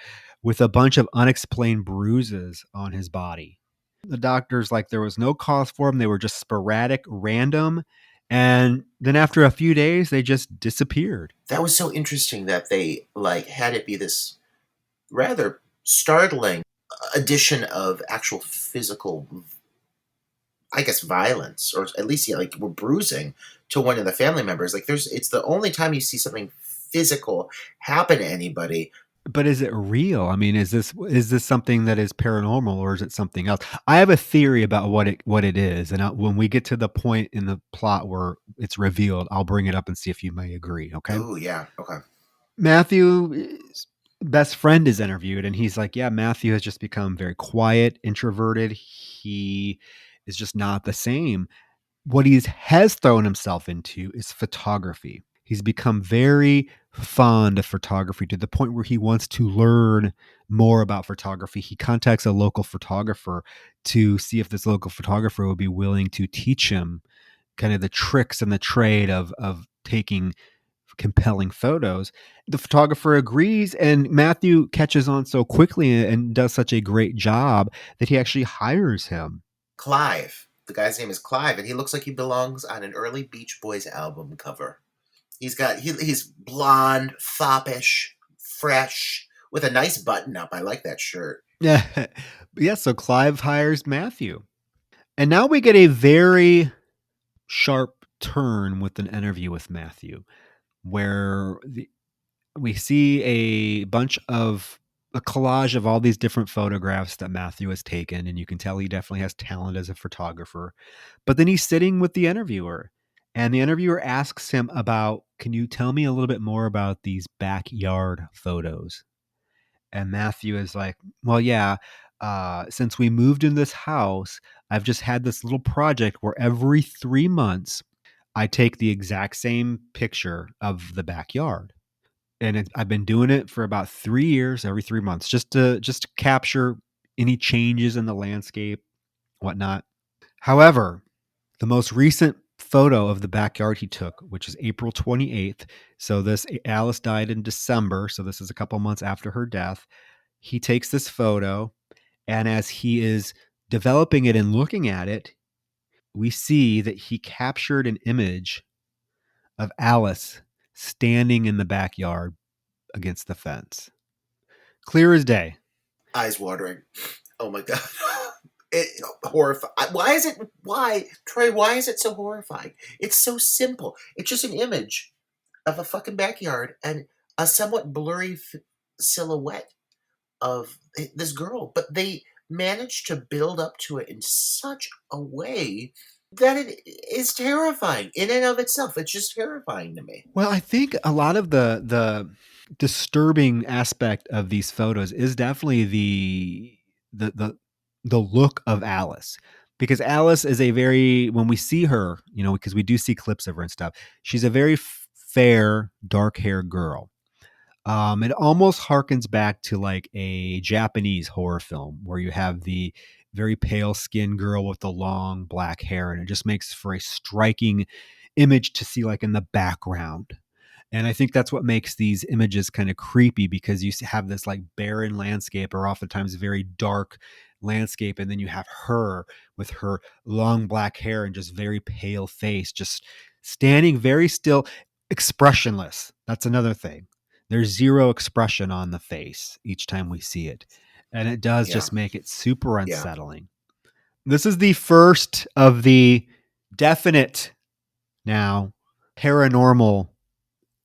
with a bunch of unexplained bruises on his body. The doctor's like, there was no cause for them. They were just sporadic, random. And then after a few days, they just disappeared. That was so interesting that they had it be this rather startling addition of actual physical, I guess, violence, or at least we're bruising to one of the family members. It's the only time you see something physical happen to anybody. But is it real? I mean, is this something that is paranormal, or is it something else? I have a theory about what it is, and when we get to the point in the plot where it's revealed, I'll bring it up and see if you may agree. Okay. Oh yeah. Okay. Matthew's best friend is interviewed, and he's like, "Yeah, Matthew has just become very quiet, introverted. He is just not the same. What he has thrown himself into is photography. He's become very fond of photography to the point where he wants to learn more about photography. He contacts a local photographer to see if this local photographer would be willing to teach him kind of the tricks and the trade of taking compelling photos. The photographer agrees, and Matthew catches on so quickly and does such a great job that he actually hires him. Clive. The guy's name is Clive, and he looks like he belongs on an early Beach Boys album cover. He's blonde, foppish, fresh, with a nice button up. I like that shirt. Yeah. Yeah, so Clive hires Matthew. And now we get a very sharp turn with an interview with Matthew, where we see a collage of all these different photographs that Matthew has taken, and you can tell he definitely has talent as a photographer. But then he's sitting with the interviewer, and the interviewer asks him about, can you tell me a little bit more about these backyard photos? And Matthew is like, well, yeah, since we moved in this house, I've just had this little project where every 3 months I take the exact same picture of the backyard. And I've been doing it for about 3 years, every 3 months, just to capture any changes in the landscape, whatnot. However, the most recent photo of the backyard he took, which is April 28th. So Alice died in December. So this is a couple months after her death. He takes this photo, and as he is developing it and looking at it, we see that he captured an image of Alice standing in the backyard against the fence. Clear as day. Eyes watering. Oh my God. Horrifying. Troy, why is it so horrifying? It's so simple. It's just an image of a fucking backyard and a somewhat blurry silhouette of this girl. But they managed to build up to it in such a way that it is terrifying in and of itself. It's just terrifying to me. Well, I think a lot of the disturbing aspect of these photos is definitely the look of Alice, because Alice is when we see her, because we do see clips of her and stuff, she's a very fair, dark-haired girl. It almost harkens back to like a Japanese horror film where you have the very pale skinned girl with the long black hair, and it just makes for a striking image to see like in the background. And I think that's what makes these images kind of creepy, because you have this like barren landscape, or oftentimes very dark landscape, and then you have her with her long black hair and just very pale face, just standing very still, expressionless. That's another thing. There's zero expression on the face each time we see it. And it does Yeah. just make it super Yeah. unsettling. This is the first of the definite now paranormal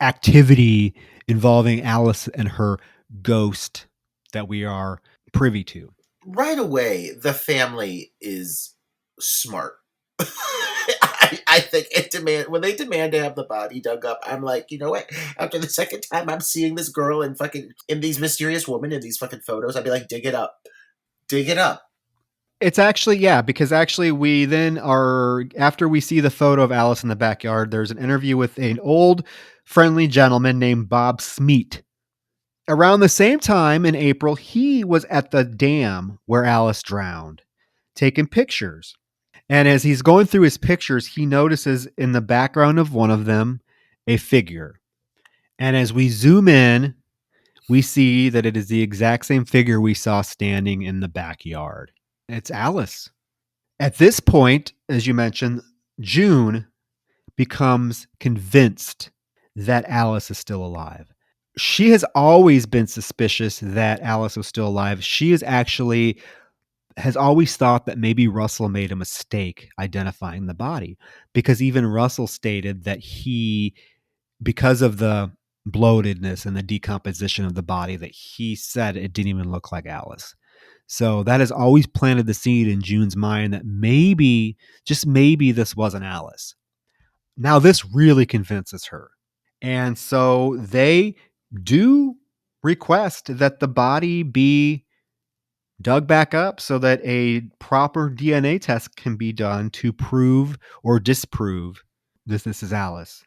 activity involving Alice and her ghost that we are privy to. Right away, the family is smart. I think when they demand to have the body dug up, I'm like, you know what? After the second time I'm seeing this girl in these mysterious women in these fucking photos, I'd be like, dig it up. Dig it up. It's actually, yeah, because actually we then are, after we see the photo of Alice in the backyard, there's an interview with an old friendly gentleman named Bob Smeet. Around the same time in April, he was at the dam where Alice drowned, taking pictures. And as he's going through his pictures, he notices in the background of one of them a figure. And as we zoom in, we see that it is the exact same figure we saw standing in the backyard. It's Alice. At this point, as you mentioned, June becomes convinced that Alice is still alive. She has always been suspicious that Alice was still alive. She has always thought that maybe Russell made a mistake identifying the body, because even Russell stated that because of the bloatedness and the decomposition of the body, that he said it didn't even look like Alice. So that has always planted the seed in June's mind that maybe, just maybe, this wasn't Alice. Now this really convinces her. And so they do request that the body be dug back up so that a proper DNA test can be done to prove or disprove this is Alice.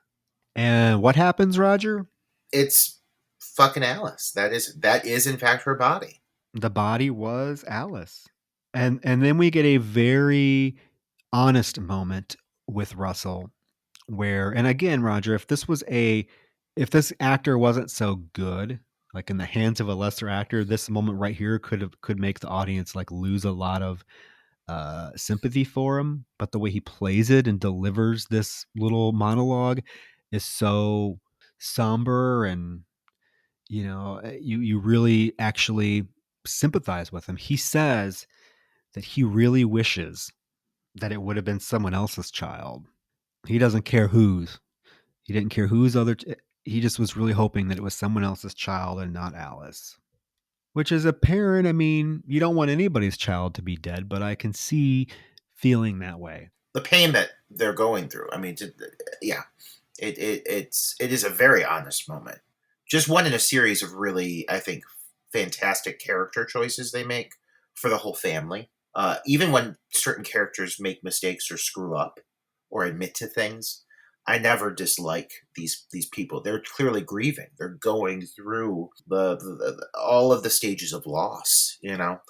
And what happens, Roger? It's fucking Alice. That is in fact her body. The body was Alice. And then we get a very honest moment with Russell where, and again, Roger, if this actor wasn't so good, like in the hands of a lesser actor, this moment right here could make the audience like lose a lot of sympathy for him. But the way he plays it and delivers this little monologue is so somber, and you really actually sympathize with him. He says that he really wishes that it would have been someone else's child. He doesn't care whose. He didn't care whose he just was really hoping that it was someone else's child and not Alice. Which, as a parent, I mean, you don't want anybody's child to be dead, but I can see feeling that way. The pain that they're going through. I mean, yeah, it is a very honest moment. Just one in a series of really, I think, fantastic character choices they make for the whole family. Even when certain characters make mistakes or screw up or admit to things, I never dislike these people. They're clearly grieving. They're going through all of the stages of loss. They have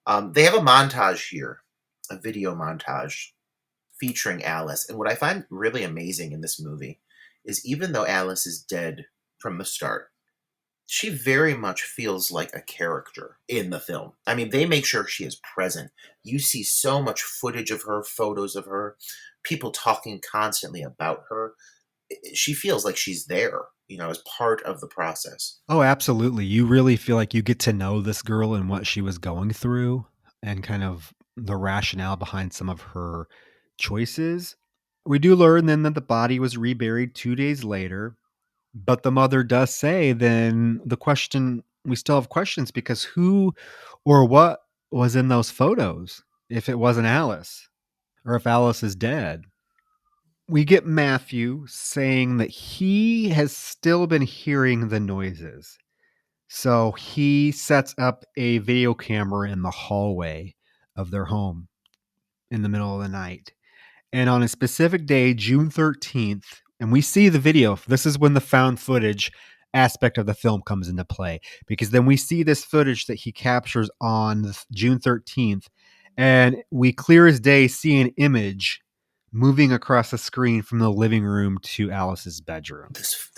a montage here, a video montage featuring Alice. And what I find really amazing in this movie is even though Alice is dead from the start, she very much feels like a character in the film. I mean, they make sure she is present. You see so much footage of her, photos of her, people talking constantly about her. She feels like she's there, as part of the process. Oh, absolutely. You really feel like you get to know this girl and what she was going through and kind of the rationale behind some of her choices. We do learn then that the body was reburied 2 days later, but the mother does say then we still have questions, because who or what was in those photos if it wasn't Alice, or if Alice is dead? We get Matthew saying that he has still been hearing the noises. So he sets up a video camera in the hallway of their home in the middle of the night. And on a specific day, June 13th, and we see the video. This is when the found footage aspect of the film comes into play, because then we see this footage that he captures on June 13th, and we clear as day see an image moving across the screen from the living room to Alice's bedroom. This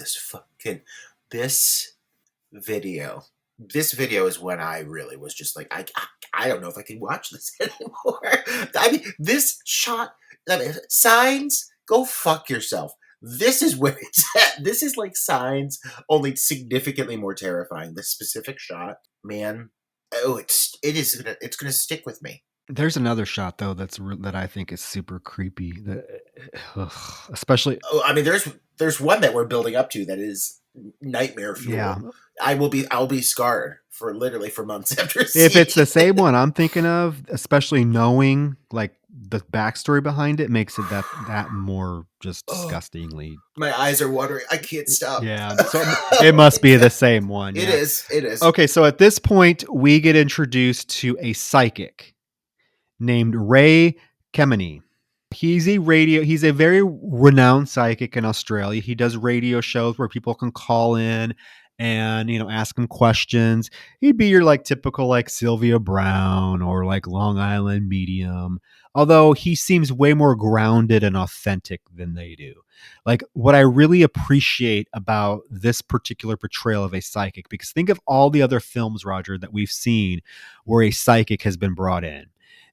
video. This video is when I really was just like, I don't know if I can watch this anymore. I mean, this shot, signs, go fuck yourself. This is where it's at. This is like Signs, only significantly more terrifying. This specific shot, man. Oh, it's gonna stick with me. There's another shot though that I think is super creepy. Especially. Oh, I mean, there's one that we're building up to that is nightmare fuel. Yeah. I'll be scarred for literally for months after. If it's the same one I'm thinking of, especially knowing like the backstory behind it, makes it that more just disgustingly. My eyes are watering. I can't stop. Yeah, so it must be the same one. It is. It is. Okay, so at this point, we get introduced to a psychic named Ray Kemeny. He's a very renowned psychic in Australia. He does radio shows where people can call in and, ask him questions. He'd be your like typical like Sylvia Brown or like Long Island medium. Although he seems way more grounded and authentic than they do. Like what I really appreciate about this particular portrayal of a psychic, because think of all the other films, Roger, that we've seen where a psychic has been brought in.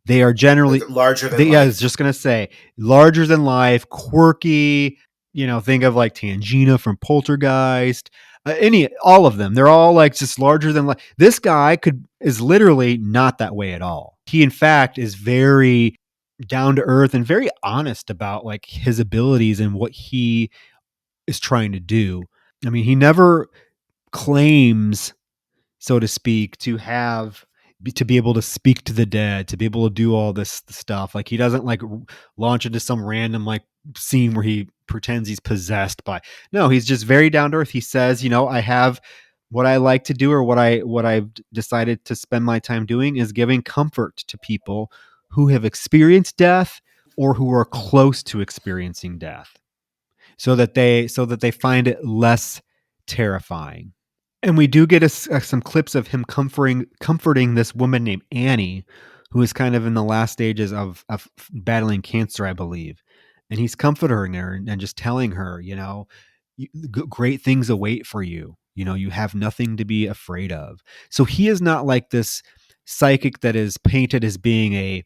They are generally larger than life. Yeah, I was just going to say larger than life, quirky, think of like Tangina from Poltergeist, all of them. They're all like just larger than life. This guy is literally not that way at all. He in fact is very down to earth and very honest about like his abilities and what he is trying to do. I mean, he never claims, so to speak, to be able to speak to the dead, to be able to do all this stuff. Like he doesn't like launch into some random like scene where he pretends he's possessed by. No, he's just very down to earth. He says, I have what I like to do, or what I've decided to spend my time doing is giving comfort to people who have experienced death or who are close to experiencing death, so that they find it less terrifying. And we do get some clips of him comforting this woman named Annie, who is kind of in the last stages of battling cancer, I believe. And he's comforting her and just telling her, great things await for you. You have nothing to be afraid of. So he is not like this psychic that is painted as being a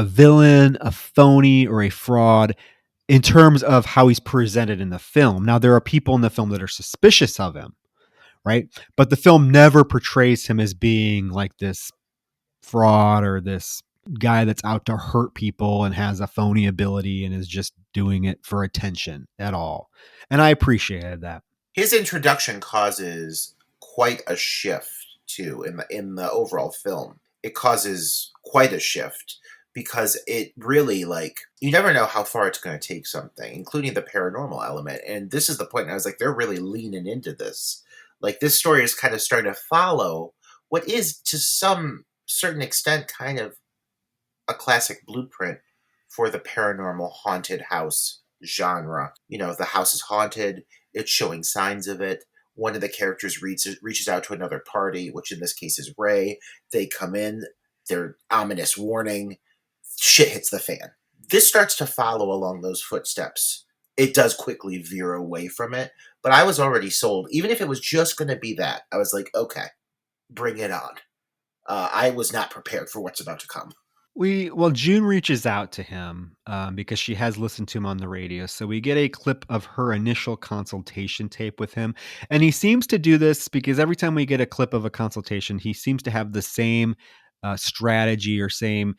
villain, a phony, or a fraud in terms of how he's presented in the film. Now, there are people in the film that are suspicious of him, right? But the film never portrays him as being like this fraud or this guy that's out to hurt people and has a phony ability and is just doing it for attention at all. And I appreciated that. His introduction causes quite a shift too in the overall film. It causes quite a shift because it really, like, you never know how far it's going to take something, including the paranormal element. And this is the point. I was like, they're really leaning into this. Like, this story is kind of starting to follow what is, to some certain extent, kind of a classic blueprint for the paranormal haunted house genre. The house is haunted. It's showing signs of it. One of the characters reaches out to another party, which in this case is Ray. They come in. Their ominous warning. Shit hits the fan. This starts to follow along those footsteps. It does quickly veer away from it, but I was already sold. Even if it was just going to be that, I was like, okay, bring it on. I was not prepared for what's about to come. June reaches out to him because she has listened to him on the radio. So we get a clip of her initial consultation tape with him. And he seems to do this because every time we get a clip of a consultation, he seems to have the same strategy or same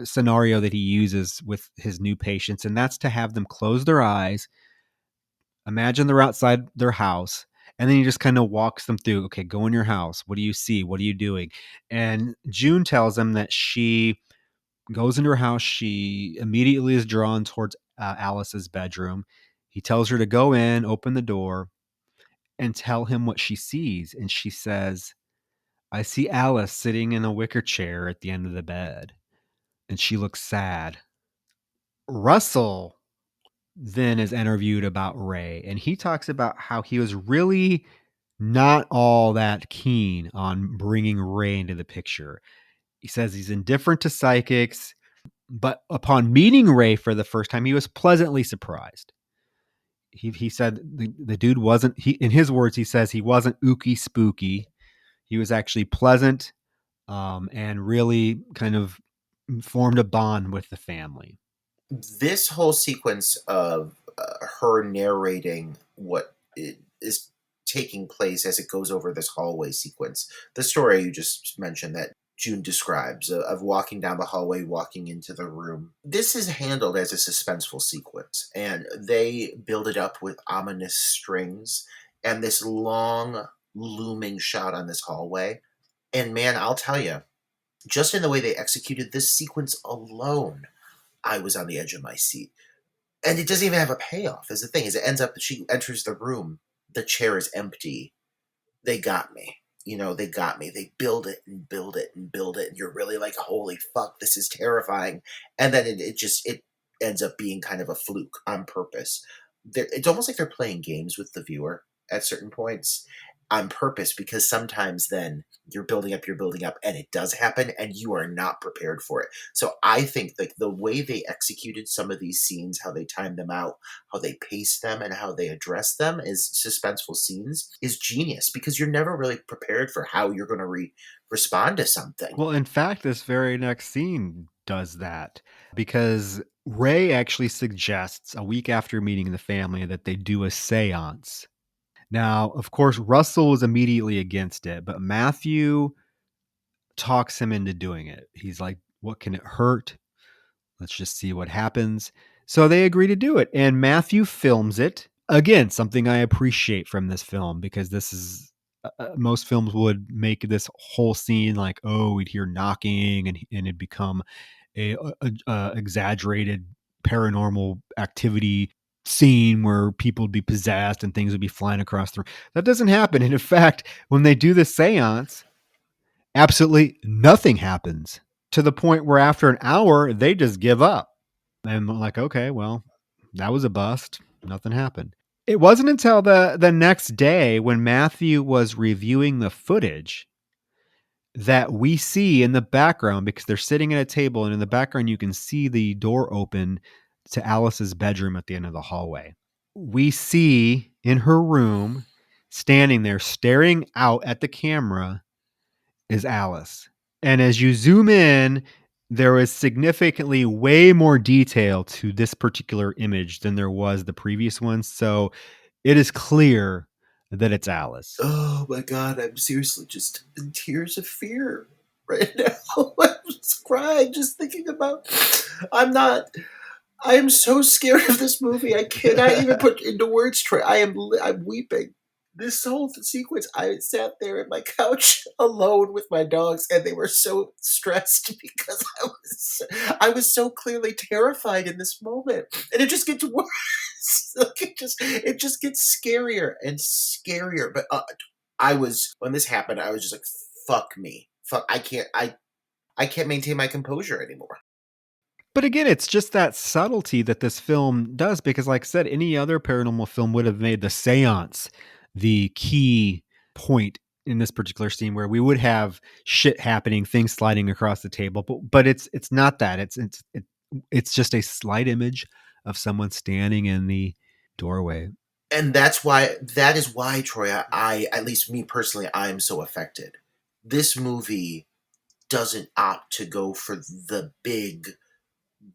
scenario that he uses with his new patients. And that's to have them close their eyes, imagine they're outside their house, and then he just kind of walks them through, okay, go in your house. What do you see? What are you doing? And June tells him that she goes into her house. She immediately is drawn towards Alice's bedroom. He tells her to go in, open the door, and tell him what she sees. And she says, I see Alice sitting in a wicker chair at the end of the bed. And she looks sad. Russell then is interviewed about Ray, and he talks about how he was really not all that keen on bringing Ray into the picture. He says he's indifferent to psychics, but upon meeting Ray for the first time, he was pleasantly surprised. He said the dude wasn't, in his words, he says he wasn't ooky spooky. He was actually pleasant and really kind of formed a bond with the family. This whole sequence of her narrating what is taking place as it goes over this hallway sequence. The story you just mentioned that June describes of walking down the hallway, walking into the room. This is handled as a suspenseful sequence, and they build it up with ominous strings and this long looming shot on this hallway. And man, I'll tell you, just in the way they executed this sequence alone, I was on the edge of my seat. And it doesn't even have a payoff, is the thing. Is it ends up, she enters the room, the chair is empty. They got me. They got me. They build it and build it and build it. And you're really like, holy fuck, this is terrifying. And then it ends up being kind of a fluke on purpose. It's almost like they're playing games with the viewer at certain points on purpose, because sometimes then you're building up, and it does happen, and you are not prepared for it. So I think like the way they executed some of these scenes, how they timed them out, how they paced them, and how they address them as suspenseful scenes is genius, because you're never really prepared for how you're going to respond to something. Well, in fact, this very next scene does that, because Ray actually suggests a week after meeting the family that they do a seance. Now, of course, Russell is immediately against it, but Matthew talks him into doing it. He's like, what can it hurt? Let's just see what happens. So they agree to do it, and Matthew films it. Again, something I appreciate from this film, because this is most films would make this whole scene like, oh, we'd hear knocking and it'd become a exaggerated paranormal activity scene where people would be possessed and things would be flying across the room. That doesn't happen. And in fact, when they do the seance, absolutely nothing happens, to the point where after an hour, they just give up. And like, okay, well, that was a bust. Nothing happened. It wasn't until the next day, when Matthew was reviewing the footage, that we see in the background, because they're sitting at a table, and in the background you can see the door open to Alice's bedroom at the end of the hallway. We see in her room, standing there staring out at the camera, is Alice. And as you zoom in, there is significantly way more detail to this particular image than there was the previous one. So it is clear that it's Alice. Oh my God, I'm seriously just in tears of fear right now. I'm just crying just thinking about. I am so scared of this movie. I cannot even put into words, Troy. I'm weeping. This whole sequence, I sat there at my couch alone with my dogs, and they were so stressed because I was so clearly terrified in this moment, and it just gets worse. Like it just gets scarier and scarier. But when this happened, I was just like, "Fuck me, fuck! I can't maintain my composure anymore." But again, it's just that subtlety that this film does, because like I said, any other paranormal film would have made the seance the key point in this particular scene, where we would have shit happening, things sliding across the table. But it's not that. It's just a slight image of someone standing in the doorway. And that is why, Troy, I, at least me personally, I am so affected. This movie doesn't opt to go for the big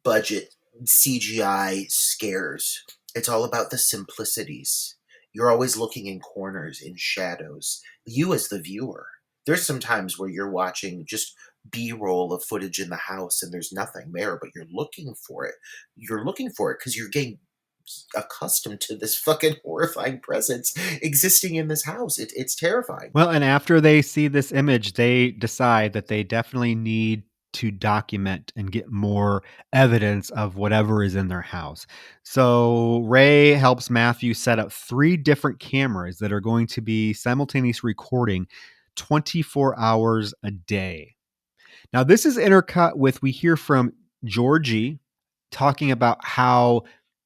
budget CGI scares. It's all about the simplicities. You're always looking in corners, in shadows. You as the viewer. There's some times where you're watching just B-roll of footage in the house and there's nothing there, but you're looking for it. You're looking for it because you're getting accustomed to this fucking horrifying presence existing in this house. It's terrifying. Well, and after they see this image, they decide that they definitely need to document and get more evidence of whatever is in their house. So Ray helps Matthew set up 3 different cameras that are going to be simultaneously recording 24 hours a day. Now, this is intercut with, we hear from Georgie talking about how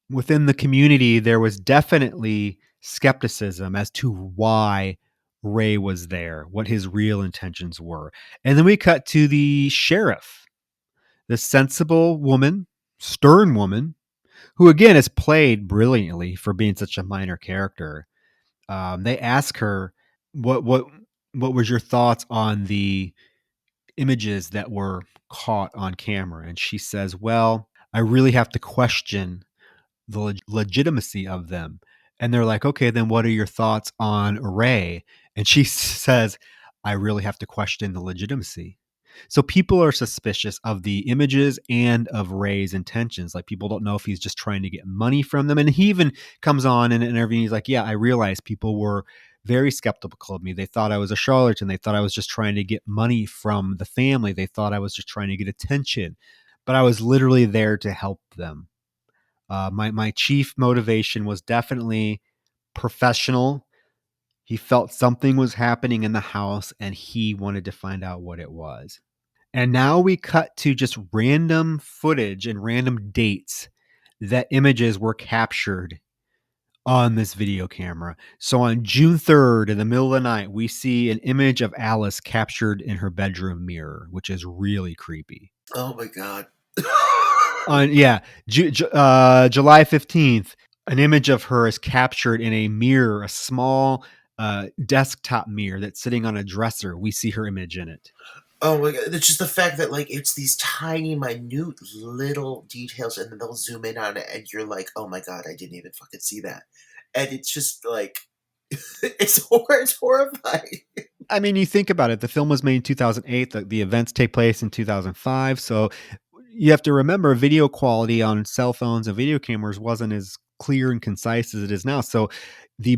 within the community there was definitely skepticism as to why Ray was there, what his real intentions were. And then we cut to the sheriff, the sensible woman, stern woman, who again is played brilliantly for being such a minor character. They ask her, what was your thoughts on the images that were caught on camera? And she says, well, I really have to question the legitimacy of them. And they're like, okay, then what are your thoughts on Ray? And she says, I really have to question the legitimacy. So people are suspicious of the images and of Ray's intentions. Like, people don't know if he's just trying to get money from them. And he even comes on in an interview and he's like, yeah, I realize people were very skeptical of me. They thought I was a charlatan. They thought I was just trying to get money from the family. They thought I was just trying to get attention. But I was literally there to help them. My chief motivation was definitely professional. He felt something was happening in the house and he wanted to find out what it was. And now we cut to just random footage and random dates that images were captured on this video camera. So on June 3rd, in the middle of the night, we see an image of Alice captured in her bedroom mirror, which is really creepy. Oh my God. July 15th, an image of her is captured in a mirror, a small desktop mirror that's sitting on a dresser. We see her image in it. Oh my God. It's just the fact that, like, it's these tiny, minute little details and then they'll zoom in on it and you're like, oh my God, I didn't even fucking see that. And it's just like, it's horrifying. I mean, you think about it. The film was made in 2008. The events take place in 2005. So you have to remember, video quality on cell phones and video cameras wasn't as clear and concise as it is now. So the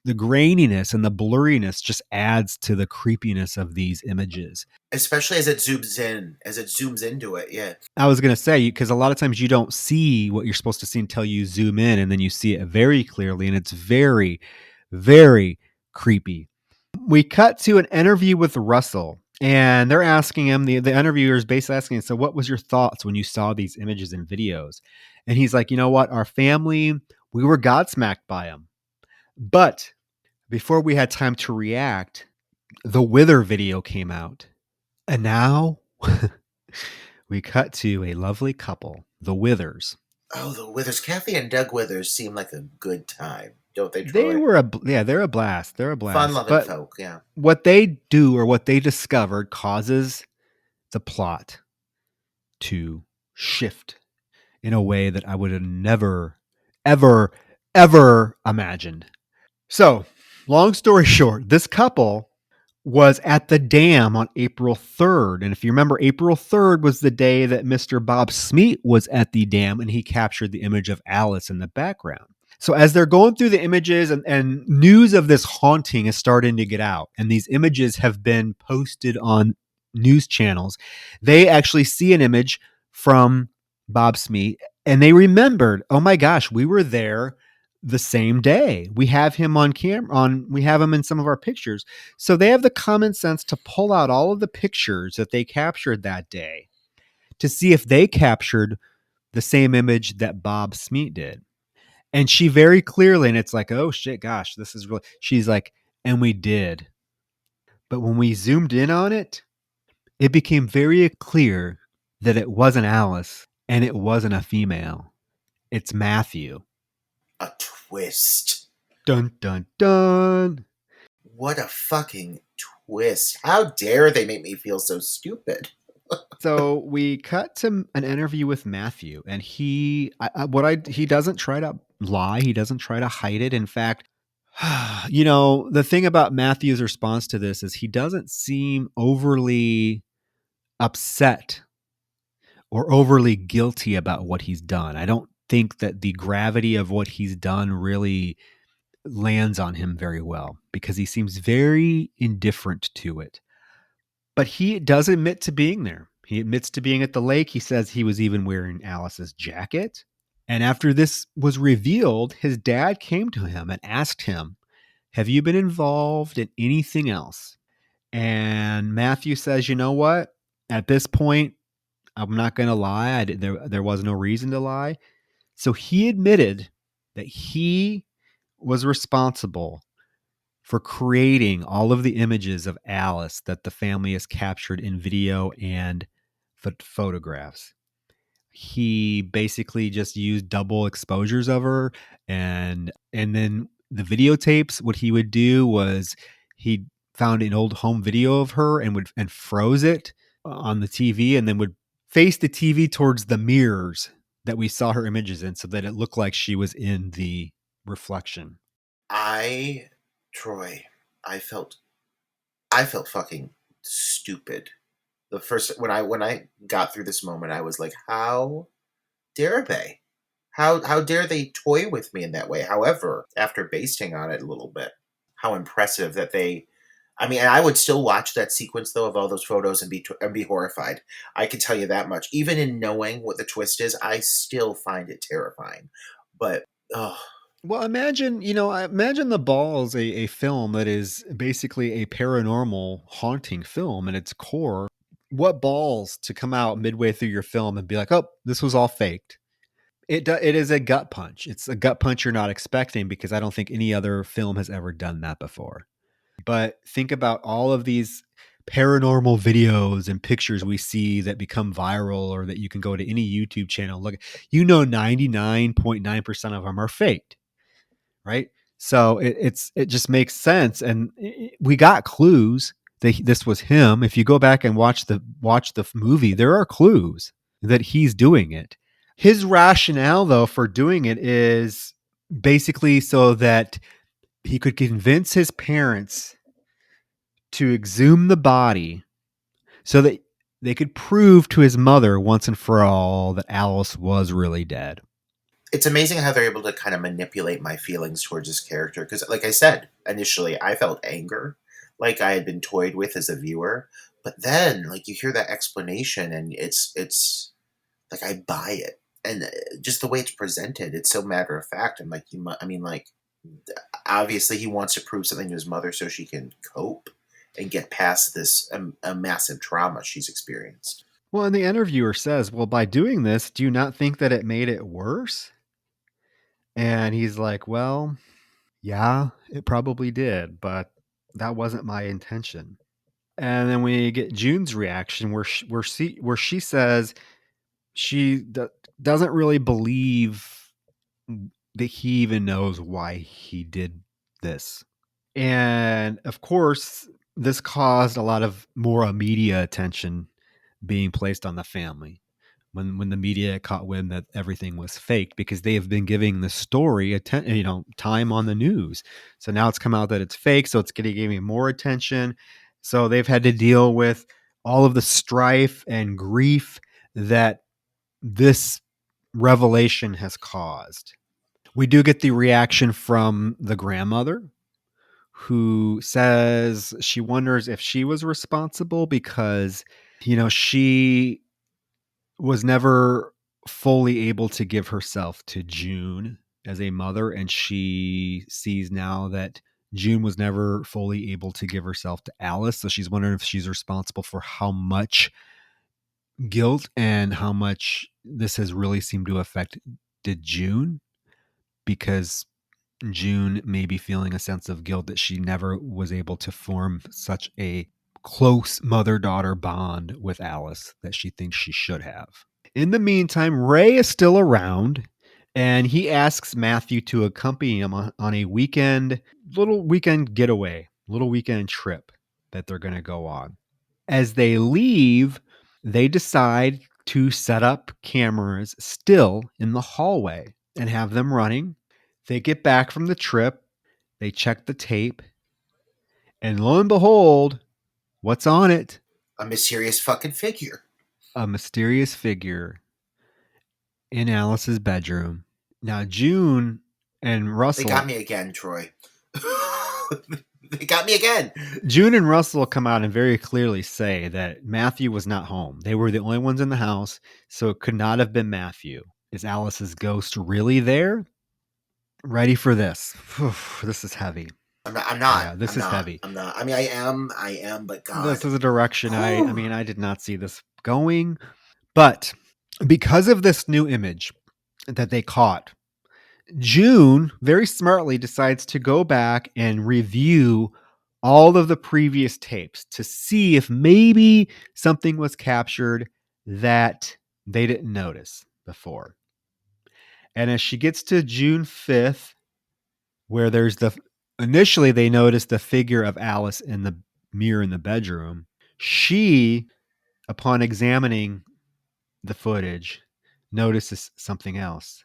graininess and the blurriness just adds to the creepiness of these images. Especially as it zooms into it. Yeah. I was going to say, because a lot of times you don't see what you're supposed to see until you zoom in, and then you see it very clearly, and it's very, very creepy. We cut to an interview with Russell, and they're asking him, the interviewer is basically asking him, so what was your thoughts when you saw these images and videos? And he's like, you know what? Our family, we were godsmacked by them. But before we had time to react, the Wither video came out. And now we cut to a lovely couple, the Withers. Oh, the Withers. Kathy and Doug Withers seem like a good time, don't they, Troy? They're a blast. They're a blast. Fun-loving folk, yeah. What they do, or what they discovered, causes the plot to shift in a way that I would have never, ever, ever imagined. So, long story short, this couple was at the dam on April 3rd. And if you remember, April 3rd was the day that Mr. Bob Smeet was at the dam and he captured the image of Alice in the background. So as they're going through the images and news of this haunting is starting to get out, and these images have been posted on news channels, they actually see an image from Bob Smeet and they remembered, oh my gosh, we were there the same day. We have him on camera, we have him in some of our pictures. So they have the common sense to pull out all of the pictures that they captured that day to see if they captured the same image that Bob Smeet did. And she very clearly, and it's like, oh shit, gosh, this is really, she's like, and we did. But when we zoomed in on it, it became very clear that it wasn't Alice and it wasn't a female. It's Matthew. A twist. Dun, dun, dun. What a fucking twist. How dare they make me feel so stupid? So we cut to an interview with Matthew, and he doesn't try to lie. He doesn't try to hide it. In fact, you know, the thing about Matthew's response to this is he doesn't seem overly upset or overly guilty about what he's done. I don't think that the gravity of what he's done really lands on him very well because he seems very indifferent to it. But he does admit to being there. He admits to being at the lake. He says he was even wearing Alice's jacket. And after this was revealed, his dad came to him and asked him, have you been involved in anything else? And Matthew says, you know what? At this point, I'm not going to lie. There was no reason to lie. So he admitted that he was responsible for creating all of the images of Alice that the family has captured in video and photographs. He basically just used double exposures of her, and then the videotapes, what he would do was he found an old home video of her and froze it on the TV and then would face the TV towards the mirrors that we saw her images in so that it looked like she was in the reflection. Troy, I felt fucking stupid. The first when I got through this moment, I was like, how dare they? How dare they toy with me in that way? However, after basting on it a little bit, how impressive that they. I mean, and I would still watch that sequence though of all those photos and be horrified. I can tell you that much. Even in knowing what the twist is, I still find it terrifying. But oh, Well, imagine the balls, a film that is basically a paranormal haunting film in its core. What balls to come out midway through your film and be like, oh, this was all faked. It is a gut punch. It's a gut punch you're not expecting, because I don't think any other film has ever done that before. But think about all of these paranormal videos and pictures we see that become viral, or that you can go to any YouTube channel. Look, 99.9% of them are faked, right? So it just makes sense, and we got clues that this was him. If you go back and watch the movie, there are clues that he's doing it. His rationale, though, for doing it is basically so that he could convince his parents to exhume the body so that they could prove to his mother once and for all that Alice was really dead. it's amazing how they're able to kind of manipulate my feelings towards this character. Because, like I said, initially I felt anger, like I had been toyed with as a viewer. But then, like, you hear that explanation, and it's like I buy it, and just the way it's presented, it's so matter of fact. And like I mean, like, obviously he wants to prove something to his mother so she can cope and get past this a massive trauma she's experienced. Well, and the interviewer says, well, by doing this, do you not think that it made it worse? And he's like, well, yeah, it probably did, but that wasn't my intention. And then we get June's reaction, where she says she doesn't really believe that he even knows why he did this. And of course, this caused a lot of more media attention being placed on the family when the media caught wind that everything was fake, because they have been giving the story time on the news. So now it's come out that it's fake, so it's getting more attention. So they've had to deal with all of the strife and grief that this revelation has caused. We do get the reaction from the grandmother, who says she wonders if she was responsible, because she was never fully able to give herself to June as a mother, and she sees now that June was never fully able to give herself to Alice. So she's wondering if she's responsible for how much guilt and how much this has really seemed to affect June, because June may be feeling a sense of guilt that she never was able to form such a close mother-daughter bond with Alice that she thinks she should have. In the meantime, Ray is still around, and he asks Matthew to accompany him on a little weekend getaway, little weekend trip that they're going to go on. As they leave, they decide to set up cameras still in the hallway and have them running. They get back from the trip, they check the tape, and lo and behold, what's on it? A mysterious fucking figure. A mysterious figure in Alice's bedroom. Now, June and Russell... They got me again, Troy. They got me again. June and Russell come out and very clearly say that Matthew was not home. They were the only ones in the house, so it could not have been Matthew. Is Alice's ghost really there? Ready for this. This is heavy. I'm not. Yeah, this is heavy. I'm not. I mean, I am, but God. This is a direction I did not see this going. But because of this new image that they caught, June very smartly decides to go back and review all of the previous tapes to see if maybe something was captured that they didn't notice before. And as she gets to June 5th, where initially they noticed the figure of Alice in the mirror in the bedroom, she, upon examining the footage, notices something else.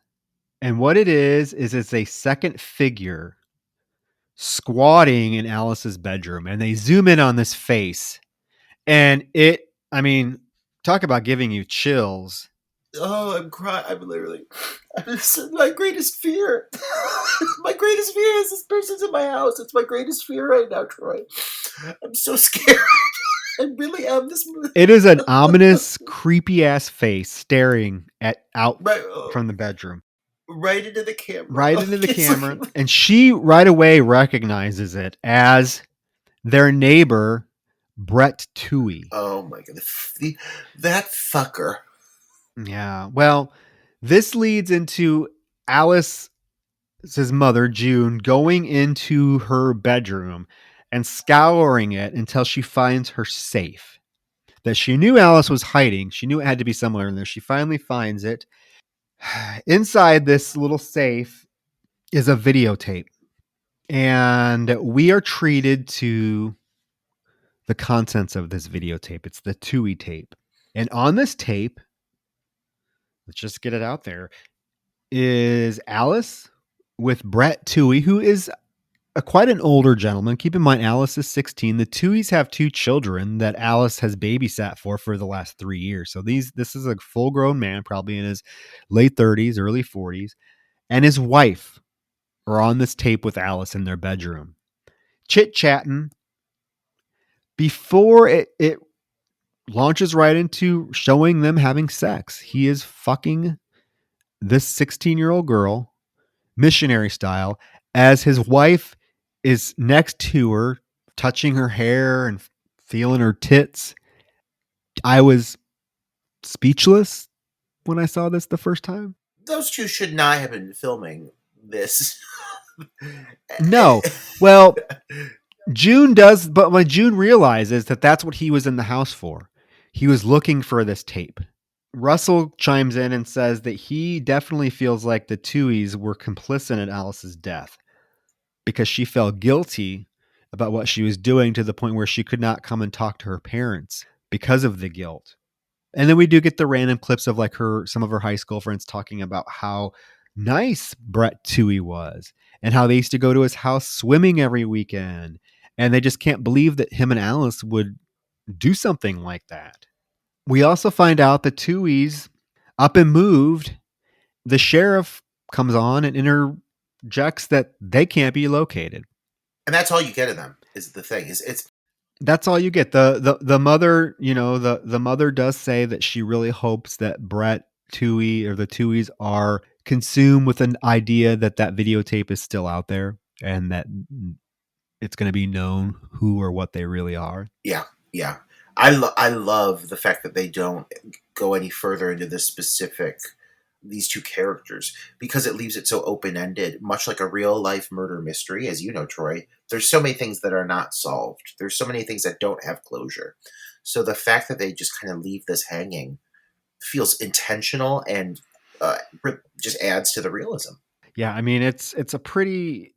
And what it is it's a second figure squatting in Alice's bedroom. And they zoom in on this face. And talk about giving you chills. Oh, I'm crying. This is my greatest fear. My greatest fear is this person's in my house. It's my greatest fear right now, Troy. I'm so scared. I really am. It is an ominous, creepy ass face staring out from the bedroom. Right into the camera. Right into the camera. And she right away recognizes it as their neighbor, Brett Toohey. Oh my God. That fucker. Yeah. Well, this leads into Alice's mother, June, going into her bedroom and scouring it until she finds her safe that she knew Alice was hiding. She knew it had to be somewhere in there. She finally finds it. Inside this little safe is a videotape. And we are treated to the contents of this videotape. It's the Toohey tape. And on this tape, let's just get it out there, is Alice with Brett Toohey, who is quite an older gentleman. Keep in mind, Alice is 16. The Tooheys have 2 children that Alice has babysat for the last 3 years. So this is a full-grown man, probably in his late 30s, early 40s, and his wife are on this tape with Alice in their bedroom, chit-chatting before it launches right into showing them having sex. He is fucking this 16-year-old girl, missionary style, as his wife is next to her, touching her hair and feeling her tits. I was speechless when I saw this the first time. Those two should not have been filming this. No. Well, June does, but when June realizes that that's what he was in the house for, he was looking for this tape. Russell chimes in and says that he definitely feels like the Tooheys were complicit in Alice's death because she felt guilty about what she was doing to the point where she could not come and talk to her parents because of the guilt. And then we do get the random clips of like some of her high school friends talking about how nice Brett Toohey was and how they used to go to his house swimming every weekend. And they just can't believe that him and Alice would do something like that. We also find out the Tooheys up and moved. The sheriff comes on and interjects that they can't be located. And that's all you get of them is the thing. That's all you get. The mother, the mother does say that she really hopes that Brett Toohey or the Tooheys are consumed with an idea that videotape is still out there and that it's going to be known who or what they really are. Yeah. Yeah. I love the fact that they don't go any further into these two characters, because it leaves it so open-ended, much like a real-life murder mystery. As you know, Troy, there's so many things that are not solved. There's so many things that don't have closure. So the fact that they just kind of leave this hanging feels intentional and just adds to the realism. Yeah, I mean, it's a pretty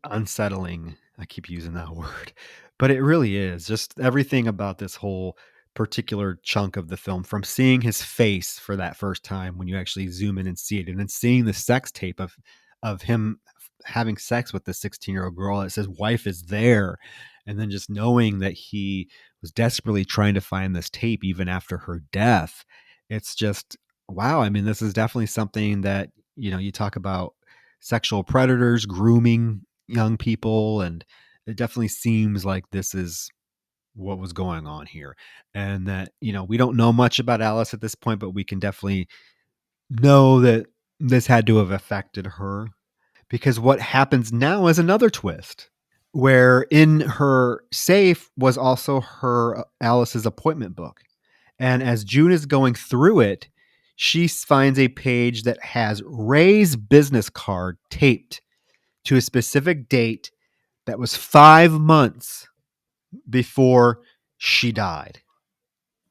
unsettling, I keep using that word, but it really is. Just everything about this whole particular chunk of the film, from seeing his face for that first time when you actually zoom in and see it, and then seeing the sex tape of him having sex with the 16-year-old girl that says wife is there, and then just knowing that he was desperately trying to find this tape even after her death. It's just, wow. I mean, this is definitely something that, you talk about sexual predators grooming young people, and it definitely seems like this is what was going on here. And that, we don't know much about Alice at this point, but we can definitely know that this had to have affected her, because what happens now is another twist where in her safe was also Alice's appointment book. And as June is going through it, she finds a page that has Ray's business card taped to a specific date that was 5 months before she died.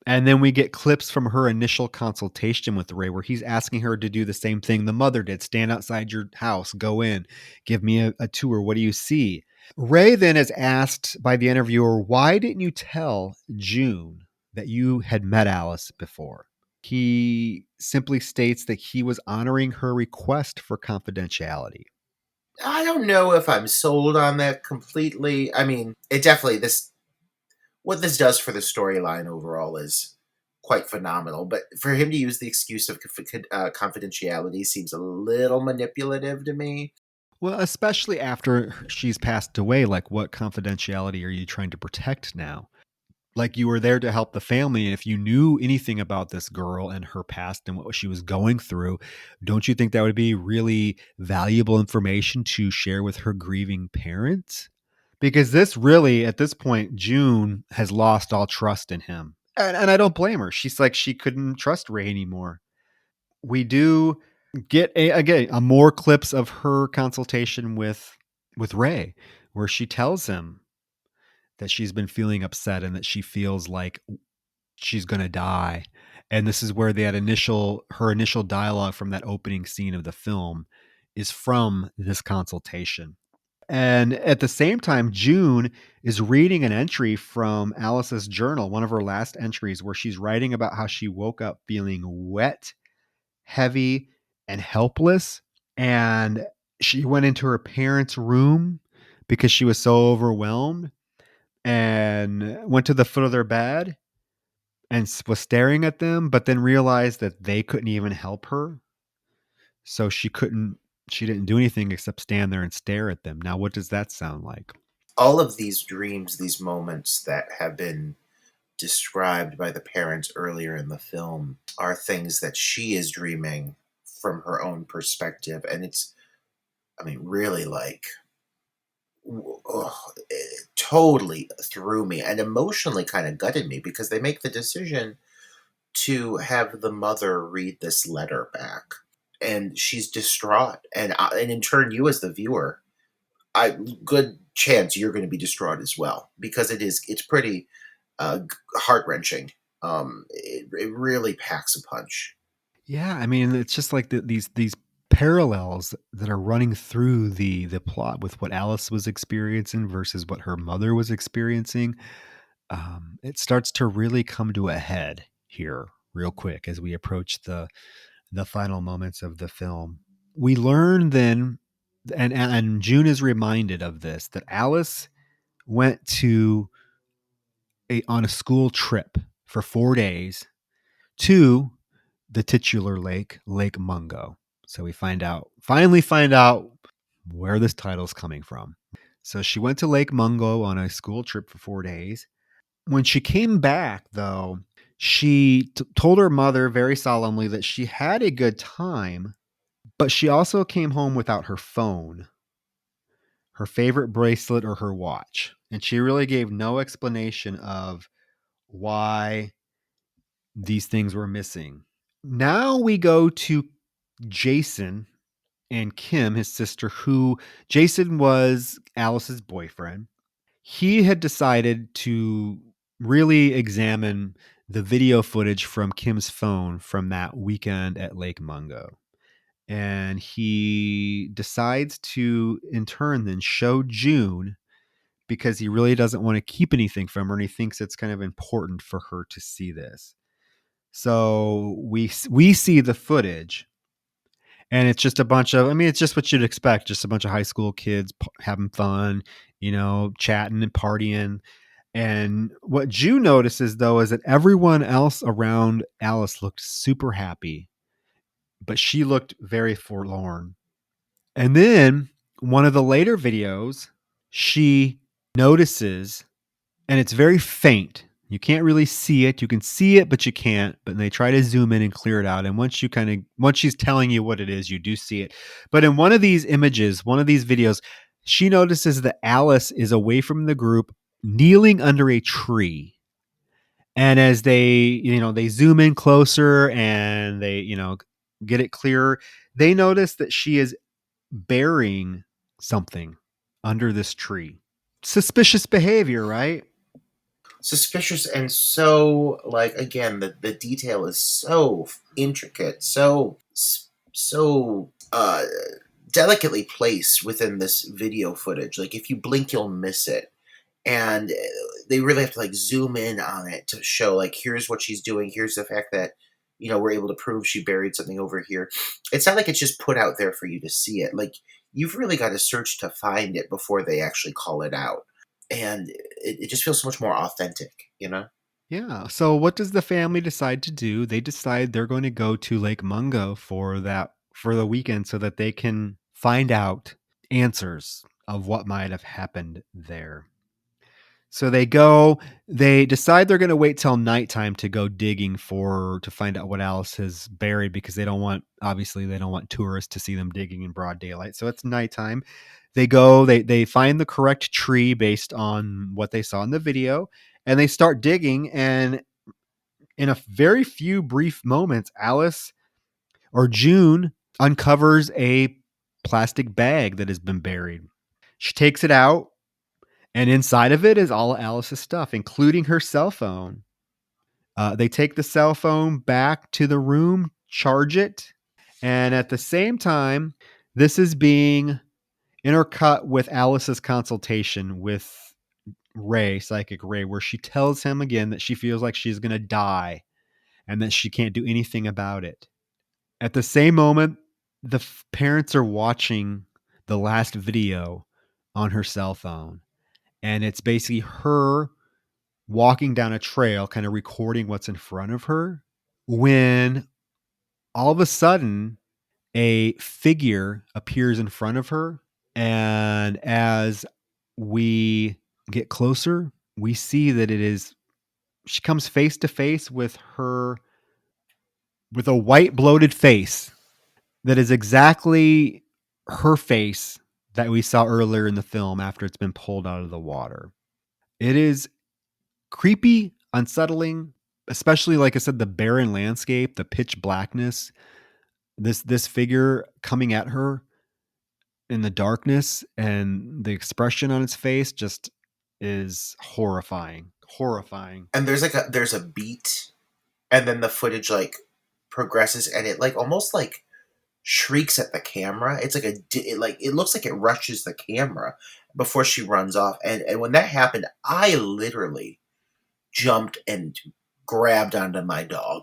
And then we get clips from her initial consultation with Ray where he's asking her to do the same thing the mother did. Stand outside your house, go in, give me a tour. What do you see? Ray then is asked by the interviewer, why didn't you tell June that you had met Alice before? He simply states that he was honoring her request for confidentiality. I don't know if I'm sold on that completely. I mean, it definitely what this does for the storyline overall is quite phenomenal. But for him to use the excuse of confidentiality seems a little manipulative to me. Well, especially after she's passed away, like what confidentiality are you trying to protect now? Like you were there to help the family, and if you knew anything about this girl and her past and what she was going through, don't you think that would be really valuable information to share with her grieving parents? Because this really, at this point, June has lost all trust in him. And I don't blame her. She's like, she couldn't trust Ray anymore. We do get a more clips of her consultation with Ray, where she tells him that she's been feeling upset and that she feels like she's going to die. And this is where her initial dialogue from that opening scene of the film is from this consultation. And at the same time, June is reading an entry from Alice's journal, one of her last entries, where she's writing about how she woke up feeling wet, heavy, and helpless. And she went into her parents' room because she was so overwhelmed, and went to the foot of their bed and was staring at them, but then realized that they couldn't even help her. So she didn't do anything except stand there and stare at them. Now, what does that sound like? All of these dreams, these moments that have been described by the parents earlier in the film, are things that she is dreaming from her own perspective. And it's, I mean, really like, it totally threw me and emotionally kind of gutted me, because they make the decision to have the mother read this letter back, and she's distraught, and in turn, you as the viewer, I good chance you're going to be distraught as well, because it's pretty heart wrenching. It really packs a punch. Yeah, I mean, it's just like these parallels that are running through the plot with what Alice was experiencing versus what her mother was experiencing. It starts to really come to a head here real quick as we approach the final moments of the film. We learn then, and June is reminded of this, that Alice went on a school trip for 4 days to the titular lake, Lake Mungo. So we finally find out where this title's coming from. So she went to Lake Mungo on a school trip for 4 days. When she came back, though, she told her mother very solemnly that she had a good time, but she also came home without her phone, her favorite bracelet, or her watch. And she really gave no explanation of why these things were missing. Now we go to Jason and Kim, his sister, who Jason was Alice's boyfriend. He had decided to really examine the video footage from Kim's phone from that weekend at Lake Mungo. And he decides to, in turn, then show June, because he really doesn't want to keep anything from her, and he thinks it's kind of important for her to see this. So we see the footage, and it's just a bunch of, I mean, it's just what you'd expect, just a bunch of high school kids having fun, chatting and partying. And what June notices, though, is that everyone else around Alice looked super happy, but she looked very forlorn. And then one of the later videos, she notices, and it's very faint. You can't really see it. You can see it, but you can't. But they try to zoom in and clear it out. And once she's telling you what it is, you do see it. But in one of these images, one of these videos, she notices that Alice is away from the group, kneeling under a tree. And as they zoom in closer and they, get it clearer, they notice that she is burying something under this tree. Suspicious behavior, right? Suspicious, and so, like, again, the detail is so intricate, so delicately placed within this video footage. Like, if you blink, you'll miss it. And they really have to, like, zoom in on it to show, like, here's what she's doing. Here's the fact that, we're able to prove she buried something over here. It's not like it's just put out there for you to see it. Like, you've really got to search to find it before they actually call it out. And it just feels so much more authentic. Yeah. So what does the family decide to do? They decide they're going to go to Lake Mungo for the weekend so that they can find out answers of what might have happened there. So they decide they're going to wait till nighttime to go digging to find out what Alice has buried, because they don't want tourists to see them digging in broad daylight. So it's nighttime. They find the correct tree based on what they saw in the video, and they start digging. And in a very few brief moments, Alice or June uncovers a plastic bag that has been buried. She takes it out, and inside of it is all Alice's stuff, including her cell phone. They take the cell phone back to the room, charge it, and at the same time, this is being intercut with Alice's consultation with Psychic Ray, where she tells him again that she feels like she's going to die and that she can't do anything about it. At the same moment, the parents are watching the last video on her cell phone, and it's basically her walking down a trail, kind of recording what's in front of her, when all of a sudden a figure appears in front of her. And as we get closer, we see that she comes face to face with a white bloated face that is exactly her face that we saw earlier in the film after it's been pulled out of the water. It is creepy, unsettling, especially, like I said, the barren landscape, the pitch blackness, this figure coming at her in the darkness, and the expression on its face just is horrifying. And there's a beat, and then the footage like progresses, and it like almost like shrieks at the camera. It's like it looks like it rushes the camera before she runs off. And when that happened, I literally jumped and grabbed onto my dog,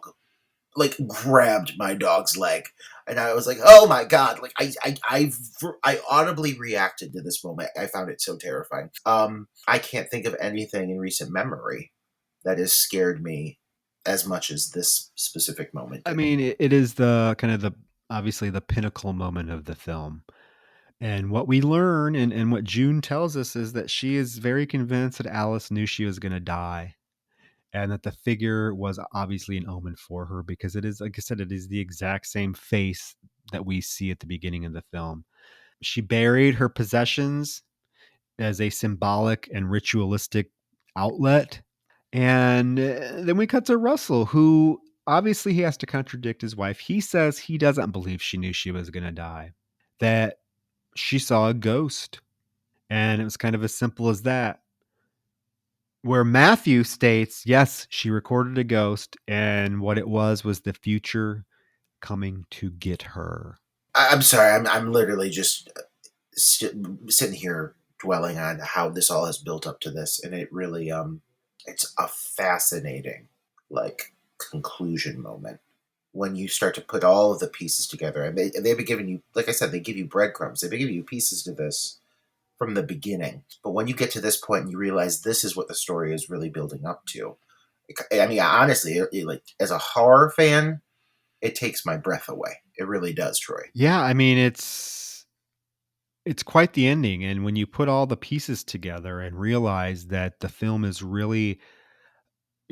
like grabbed my dog's leg, and I was like, "Oh my god!" Like I audibly reacted to this moment. I found it so terrifying. I can't think of anything in recent memory that has scared me as much as this specific moment. I mean, it is the kind of obviously the pinnacle moment of the film. And what we learn, and what June tells us, is that she is very convinced that Alice knew she was going to die, and that the figure was obviously an omen for her, because it is, like I said, it is the exact same face that we see at the beginning of the film. She buried her possessions as a symbolic and ritualistic outlet. And then we cut to Russell, who obviously he has to contradict his wife. He says he doesn't believe she knew she was going to die, that she saw a ghost. And it was kind of as simple as that. Where Matthew states, yes, she recorded a ghost, and what it was the future coming to get her. I'm sorry. I'm literally just sitting here dwelling on how this all has built up to this, and it really it's a fascinating like conclusion moment when you start to put all of the pieces together. And they've been giving you, like I said, they give you breadcrumbs. They've been giving you pieces to this from the beginning. But when you get to this point and you realize this is what the story is really building up to, I mean, honestly, like as a horror fan, it takes my breath away. It really does, Troy. Yeah, I mean, it's quite the ending. And when you put all the pieces together and realize that the film is really,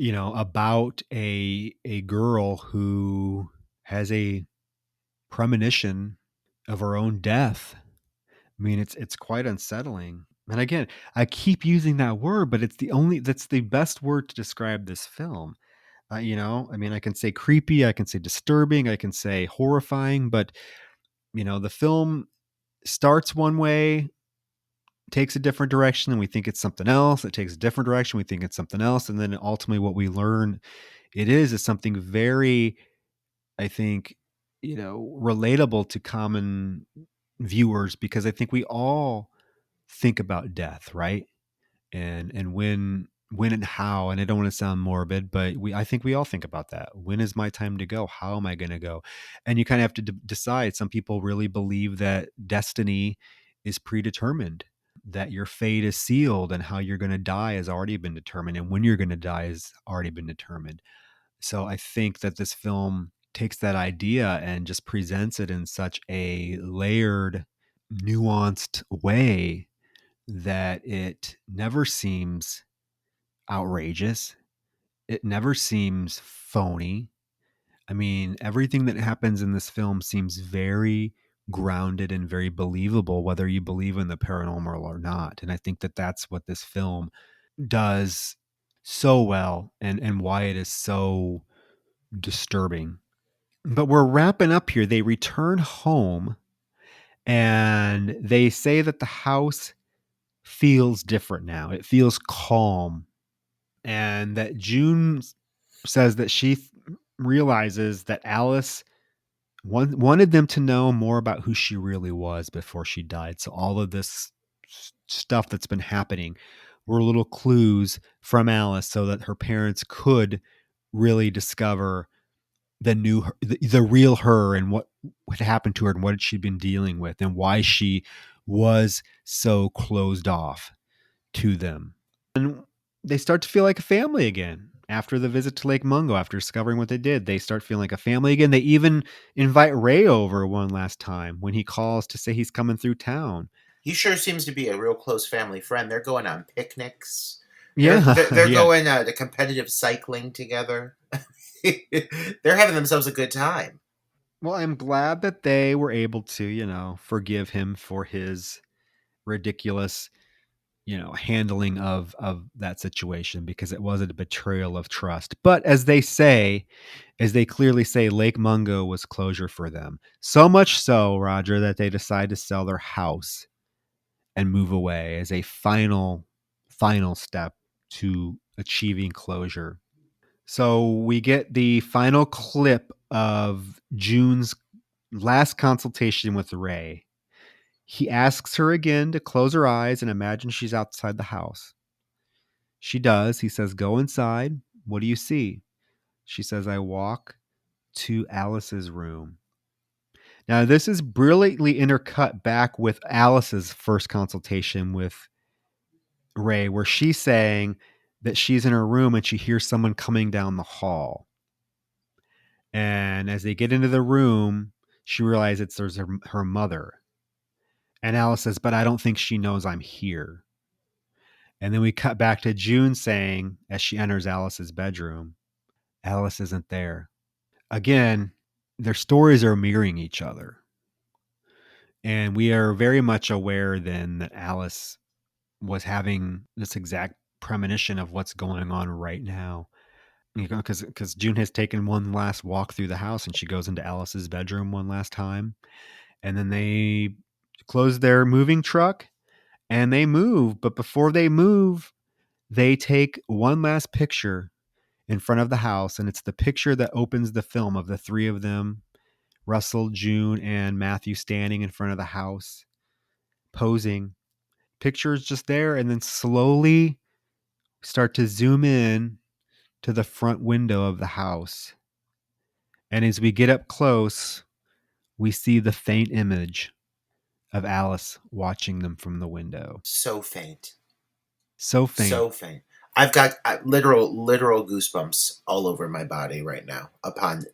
about a girl who has a premonition of her own death. I mean, it's quite unsettling. And again, I keep using that word, but that's the best word to describe this film. I mean, I can say creepy, I can say disturbing, I can say horrifying, but the film starts one way, takes a different direction, and we think it's something else. It takes a different direction, we think it's something else, and then ultimately what we learn it is something very, I think, relatable to common viewers, because I think we all think about death, right? And when when and how, and I don't want to sound morbid, but I think we all think about that. When is my time to go? How am I going to go? And you kind of have to decide. Some people really believe that destiny is predetermined, that your fate is sealed, and how you're going to die has already been determined, and when you're going to die has already been determined. So I think that this film takes that idea and just presents it in such a layered, nuanced way that it never seems outrageous. It never seems phony. I mean, everything that happens in this film seems very grounded and very believable, whether you believe in the paranormal or not. And I think that that's what this film does so well, and why it is so disturbing. But we're wrapping up here. They return home and they say that the house feels different now. It feels calm. And that June says that she realizes that Alice wanted them to know more about who she really was before she died. So all of this stuff that's been happening were little clues from Alice so that her parents could really discover the real her, and what had happened to her, and what she'd been dealing with, and why she was so closed off to them. And they start to feel like a family again after the visit to Lake Mungo. After discovering what they did, they start feeling like a family again. They even invite Ray over one last time when he calls to say he's coming through town. He sure seems to be a real close family friend. They're going on picnics. Yeah, they're yeah. going to competitive cycling together. They're having themselves a good time. Well, I'm glad that they were able to, forgive him for his ridiculous, handling of that situation, because it was a betrayal of trust. But as they clearly say, Lake Mungo was closure for them. So much so, Roger, that they decide to sell their house and move away as a final step to achieving closure. So we get the final clip of June's last consultation with Ray. He asks her again to close her eyes and imagine she's outside the house. She does. He says, "Go inside. What do you see?" She says, "I walk to Alice's room." Now, this is brilliantly intercut back with Alice's first consultation with Ray, where she's saying that she's in her room and she hears someone coming down the hall. And as they get into the room, she realizes there's her mother. And Alice says, "But I don't think she knows I'm here." And then we cut back to June saying, as she enters Alice's bedroom, Alice isn't there. Again, their stories are mirroring each other. And we are very much aware then that Alice was having this exact premonition of what's going on right now. Because June has taken one last walk through the house and she goes into Alice's bedroom one last time. And then they close their moving truck and they move. But before they move, they take one last picture in front of the house. And it's the picture that opens the film of the three of them, Russell, June, and Matthew, standing in front of the house, posing. Picture is just there, and then slowly start to zoom in to the front window of the house. And as we get up close, we see the faint image of Alice watching them from the window. So faint. So faint. So faint. I've got literal goosebumps all over my body right now upon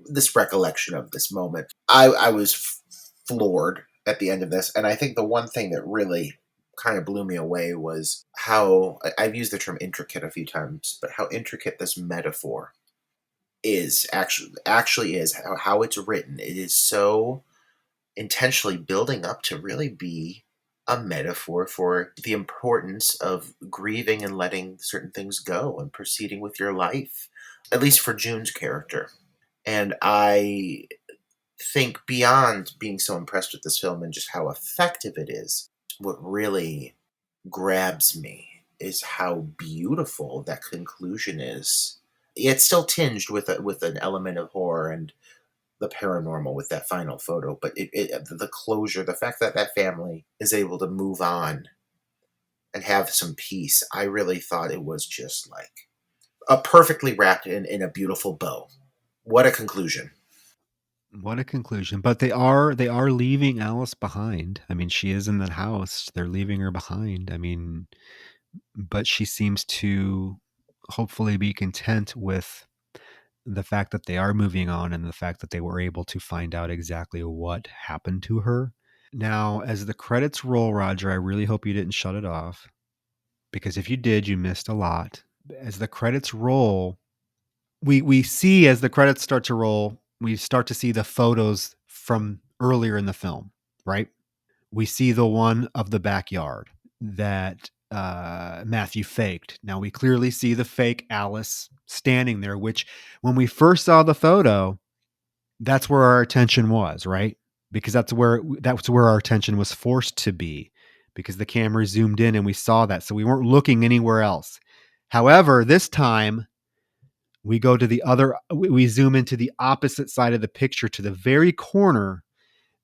this recollection of this moment. I was floored at the end of this, and I think the one thing that really kind of blew me away was how, I've used the term intricate a few times, but how intricate this metaphor is actually is, how it's written. It is so intentionally building up to really be a metaphor for the importance of grieving and letting certain things go and proceeding with your life, at least for June's character. And I think, beyond being so impressed with this film and just how effective it is, what really grabs me is how beautiful that conclusion is. It's still tinged with an element of horror and the paranormal with that final photo, but the closure, the fact that that family is able to move on and have some peace. I really thought it was just like a perfectly wrapped in a beautiful bow. What a conclusion. What a conclusion. But they are leaving Alice behind. I mean, she is in that house. They're leaving her behind. I mean, but she seems to hopefully be content with the fact that they are moving on and the fact that they were able to find out exactly what happened to her. Now, as the credits roll, Roger, I really hope you didn't shut it off, because if you did, you missed a lot. As the credits roll, we see, as the credits start to roll, we start to see the photos from earlier in the film, right? We see the one of the backyard that Matthew faked. Now we clearly see the fake Alice standing there, which when we first saw the photo, that's where our attention was, right? Because that's where our attention was forced to be, because the camera zoomed in and we saw that. So we weren't looking anywhere else. However, this time we go to the other, we zoom into the opposite side of the picture to the very corner,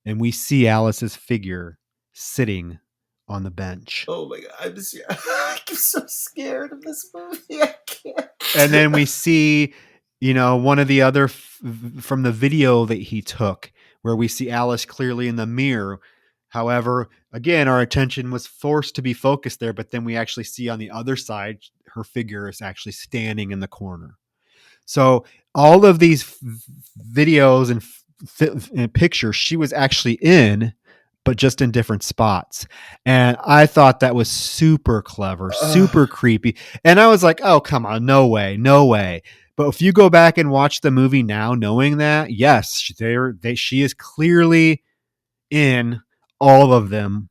and we see Alice's figure sitting on the bench. Oh my god, I'm so scared of this movie. I can't. And then we see, one of the other from the video that he took, where we see Alice clearly in the mirror. However, again, our attention was forced to be focused there, but then we actually see on the other side, her figure is actually standing in the corner. So all of these videos and pictures she was actually in, but just in different spots. And I thought that was super clever, super creepy. And I was like, oh, come on, no way, no way. But if you go back and watch the movie now, knowing that, yes, she is clearly in all of them.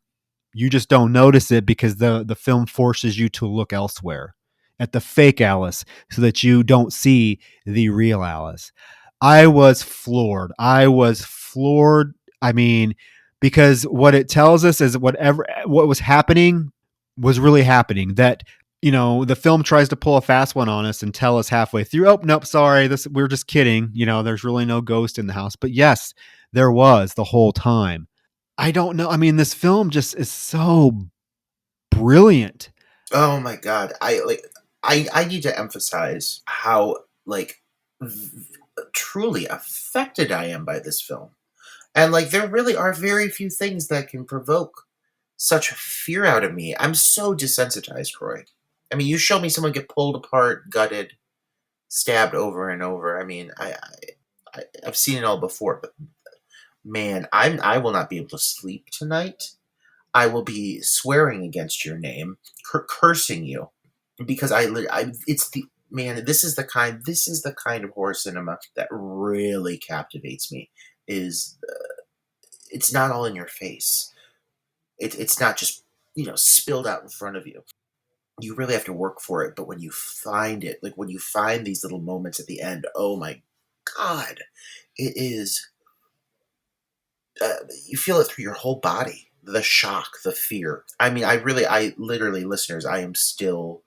You just don't notice it because the film forces you to look elsewhere at the fake Alice so that you don't see the real Alice. I was floored. I mean, because what it tells us is what was happening was really happening. That, the film tries to pull a fast one on us and tell us halfway through, oh, nope, sorry, we're just kidding. There's really no ghost in the house. But yes, there was the whole time. I don't know. I mean, this film just is so brilliant. Oh my god. I need to emphasize how truly affected I am by this film. And there really are very few things that can provoke such fear out of me. I'm so desensitized, Troy. I mean, you show me someone get pulled apart, gutted, stabbed over and over. I mean, I've seen it all before, but man, I will not be able to sleep tonight. I will be swearing against your name, cursing you, because it's the man. This is the kind of horror cinema that really captivates me. It's not all in your face. It's not just spilled out in front of you. You really have to work for it. But when you find it, when you find these little moments at the end, oh my god, it is. You feel it through your whole body. The shock, the fear. I mean, I literally, listeners, I am still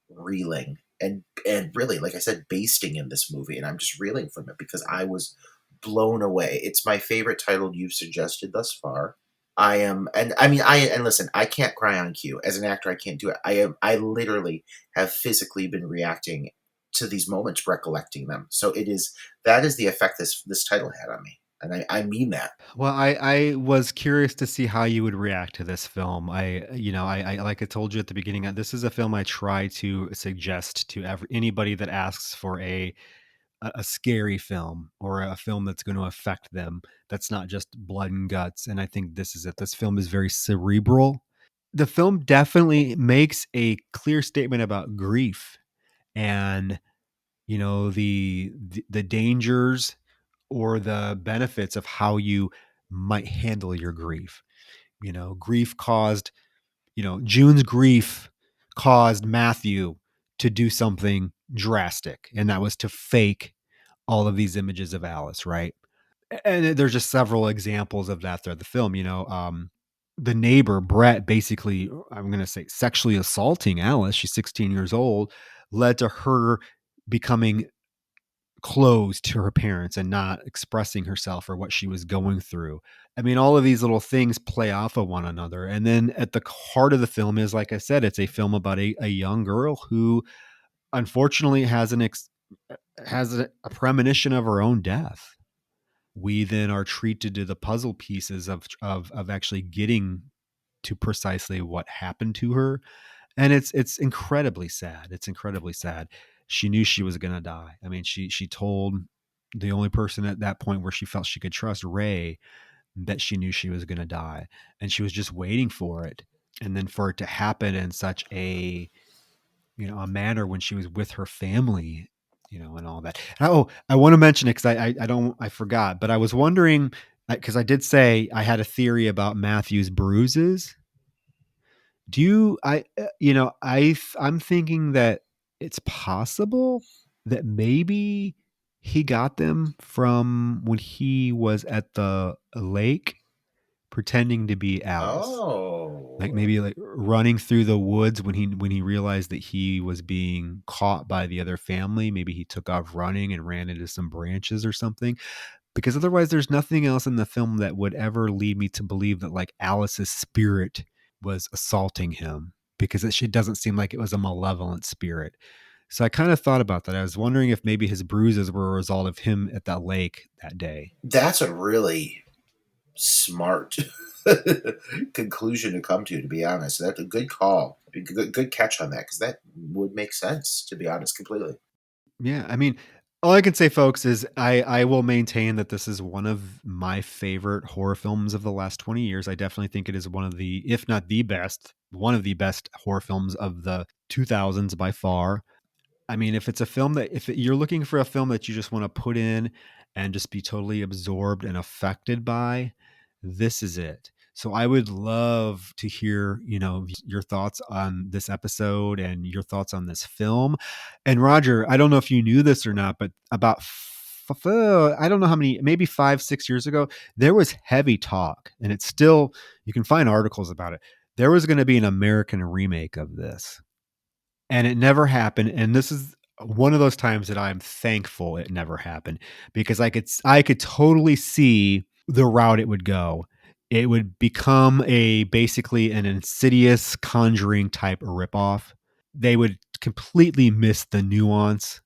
reeling and really, like I said, basting in this movie, and I'm just reeling from it because I was blown away. It's my favorite title you've suggested thus far. I am, and I mean, and listen, I can't cry on cue. As an actor, I can't do it. I literally have physically been reacting to these moments, recollecting them. So that is the effect this title had on me. And I mean that. Well, I was curious to see how you would react to this film. I like I told you at the beginning, this is a film I try to suggest to anybody that asks for a scary film or a film that's going to affect them. That's not just blood and guts. And I think this is it. This film is very cerebral. The film definitely makes a clear statement about grief and, the dangers or the benefits of how you might handle your grief. Grief caused, June's grief caused Matthew to do something drastic, and that was to fake all of these images of Alice, right? And there's just several examples of that throughout the film. The neighbor, Brett, basically, I'm going to say, sexually assaulting Alice. She's 16 years old, led to her becoming closed to her parents and not expressing herself or what she was going through. I mean, all of these little things play off of one another. And then at the heart of the film is, like I said, it's a film about a young girl who unfortunately has a premonition of her own death. We then are treated to the puzzle pieces of actually getting to precisely what happened to her. And it's incredibly sad. It's incredibly sad. She knew she was going to die. I mean, she told the only person at that point where she felt she could trust, Ray, that she knew she was going to die, and she was just waiting for it. And then for it to happen in such a manner when she was with her family, and all that. Oh, I want to mention it because I forgot, but I was wondering, because I did say I had a theory about Matthew's bruises. Do you, I'm thinking that it's possible that maybe he got them from when he was at the lake pretending to be Alice. Like maybe like running through the woods when he realized that he was being caught by the other family. Maybe he took off running and ran into some branches or something. Because otherwise there's nothing else in the film that would ever lead me to believe that like Alice's spirit was assaulting him, because it doesn't seem like it was a malevolent spirit. So I kind of thought about that. I was wondering if maybe his bruises were a result of him at that lake that day. That's a really smart conclusion to come to be honest. That's a good call. Good catch on that, because that would make sense, to be honest, completely. Yeah, I mean, all I can say, folks, is I will maintain that this is one of my favorite horror films of the last 20 years. I definitely think it is one of the, if not the best, one of the best horror films of the 2000s by far. I mean, if you're looking for a film that you just want to put in and just be totally absorbed and affected by, this is it. So I would love to hear, your thoughts on this episode and your thoughts on this film. And Roger, I don't know if you knew this or not, but about I don't know how many, maybe 5-6 years ago, there was heavy talk, and it's still, you can find articles about it. There was going to be an American remake of this, and it never happened. And this is one of those times that I'm thankful it never happened, because I could totally see the route it would go. It would become basically an Insidious Conjuring type ripoff. They would completely miss the nuance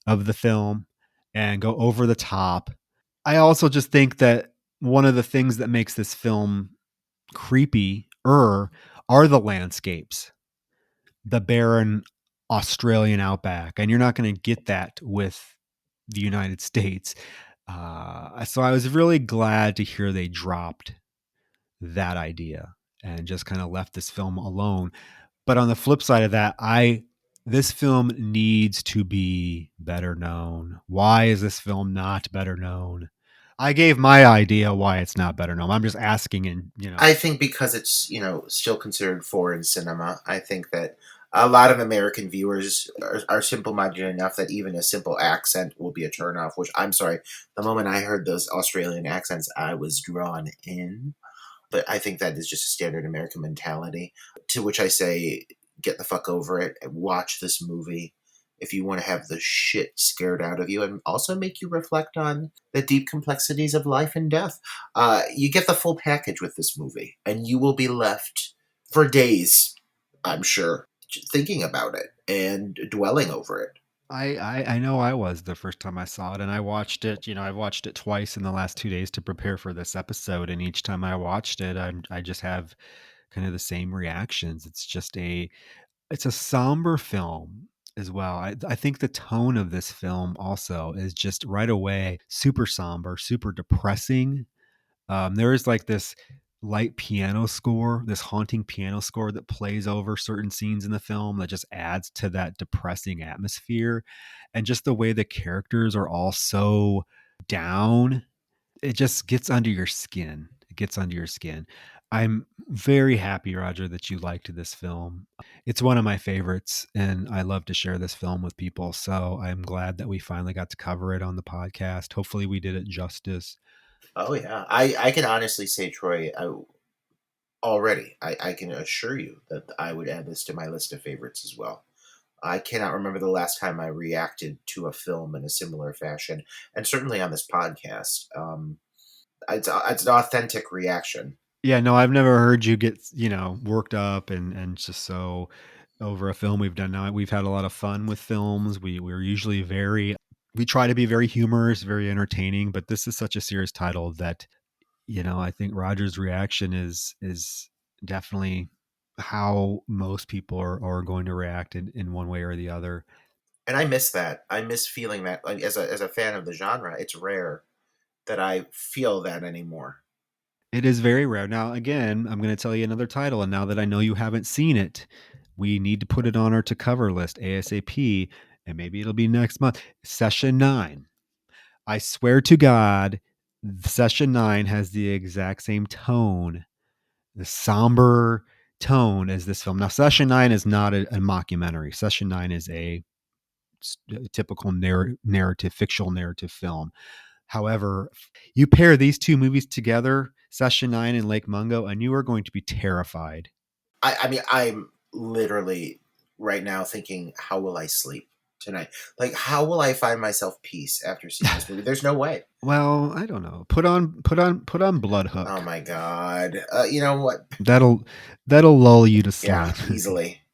of the film and go over the top. I also just think that one of the things that makes this film creepy are the landscapes, the barren Australian outback, and you're not going to get that with the United States. So I was really glad to hear they dropped that idea and just kind of left this film alone. But on the flip side of that, this film needs to be better known. Why is this film not better known? I gave my idea why it's not better known. I'm just asking, and I think because it's, still considered foreign cinema. I think that a lot of American viewers are simple-minded enough that even a simple accent will be a turnoff, which, I'm sorry, the moment I heard those Australian accents, I was drawn in. But I think that is just a standard American mentality, to which I say, get the fuck over it and watch this movie if you want to have the shit scared out of you, and also make you reflect on the deep complexities of life and death. You get the full package with this movie, and you will be left for days, I'm sure, thinking about it and dwelling over it. I know I was the first time I saw it, and I watched it. I watched it twice in the last 2 days to prepare for this episode, and each time I watched it, I just have kind of the same reactions. It's a somber film as well. I think the tone of this film also is just right away super somber, super depressing. There is like this light piano score, this haunting piano score that plays over certain scenes in the film that just adds to that depressing atmosphere. And just the way the characters are all so down, it just gets under your skin. It gets under your skin. I'm very happy, Roger, that you liked this film. It's one of my favorites, and I love to share this film with people. So I'm glad that we finally got to cover it on the podcast. Hopefully, we did it justice. Oh, yeah. I can honestly say, Troy, I can assure you that I would add this to my list of favorites as well. I cannot remember the last time I reacted to a film in a similar fashion, and certainly on this podcast. It's an authentic reaction. Yeah, no, I've never heard you get, worked up and just so over a film we've done. Now we've had a lot of fun with films. We're usually we try to be very humorous, very entertaining, but this is such a serious title that, I think Roger's reaction is definitely how most people are going to react in one way or the other. And I miss that. I miss feeling that. Like, as a fan of the genre, it's rare that I feel that anymore. It is very rare. Now, again, I'm going to tell you another title, and now that I know you haven't seen it, we need to put it on our to cover list ASAP, and maybe it'll be next month. Session 9. I swear to God, Session 9 has the exact same tone, the somber tone as this film. Now, Session 9 is not a mockumentary. Session 9 is a typical fictional narrative film. However, you pair these two movies together, Session 9 and Lake Mungo, and you are going to be terrified. I mean, I'm literally right now thinking, how will I sleep tonight? Like, how will I find myself peace after seeing this movie? There's no way. Well, I don't know. Put on Blood Hook. Oh my God. You know what? That'll lull you to sleep. Yeah,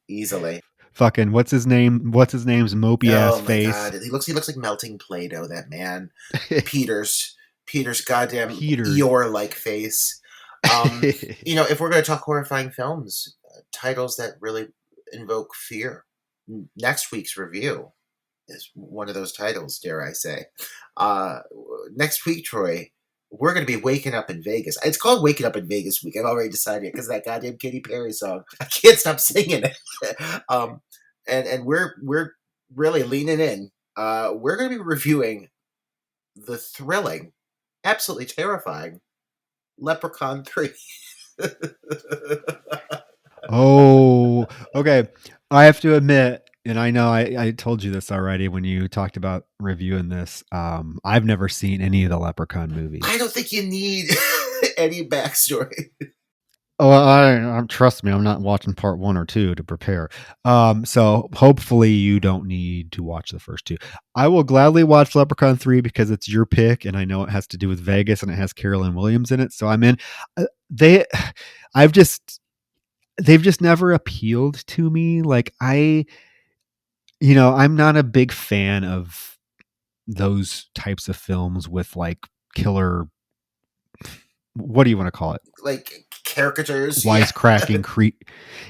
easily. Fucking what's his name? What's his name's mopey ass face? God. He looks like melting Play-Doh, that man. Peter's goddamn Eeyore-like face. If we're going to talk horrifying films, titles that really invoke fear, next week's review is one of those titles, dare I say. Next week, Troy, we're going to be waking up in Vegas. It's called Waking Up in Vegas Week. I've already decided because that goddamn Katy Perry song. I can't stop singing it. And we're really leaning in. We're going to be reviewing the thrilling, absolutely terrifying Leprechaun 3. Oh, okay. I have to admit, and I know I told you this already when you talked about reviewing this. I've never seen any of the Leprechaun movies. I don't think you need any backstory. Oh, trust me, I'm not watching part 1 or 2 to prepare. So hopefully you don't need to watch the first 2. I will gladly watch Leprechaun 3 because it's your pick, and I know it has to do with Vegas and it has Carolyn Williams in it. So I'm in. They've just never appealed to me. Like I'm not a big fan of those types of films with like killer. What do you want to call it? Like caricatures, wisecracking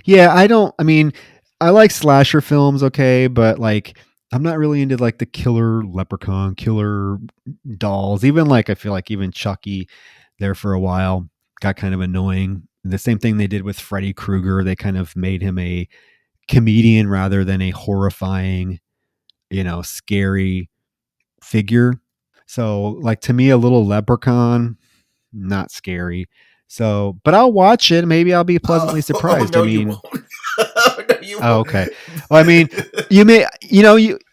Yeah, I like slasher films, okay, but like I'm not really into like the killer leprechaun, killer dolls. Even like I feel like even Chucky there for a while got kind of annoying. The same thing they did with Freddy Krueger. They kind of made him a comedian rather than a horrifying, scary figure. So like to me, a little leprechaun, not scary. So, but I'll watch it. Maybe I'll be pleasantly surprised. You won't. No, you won't. Okay. Well, I mean,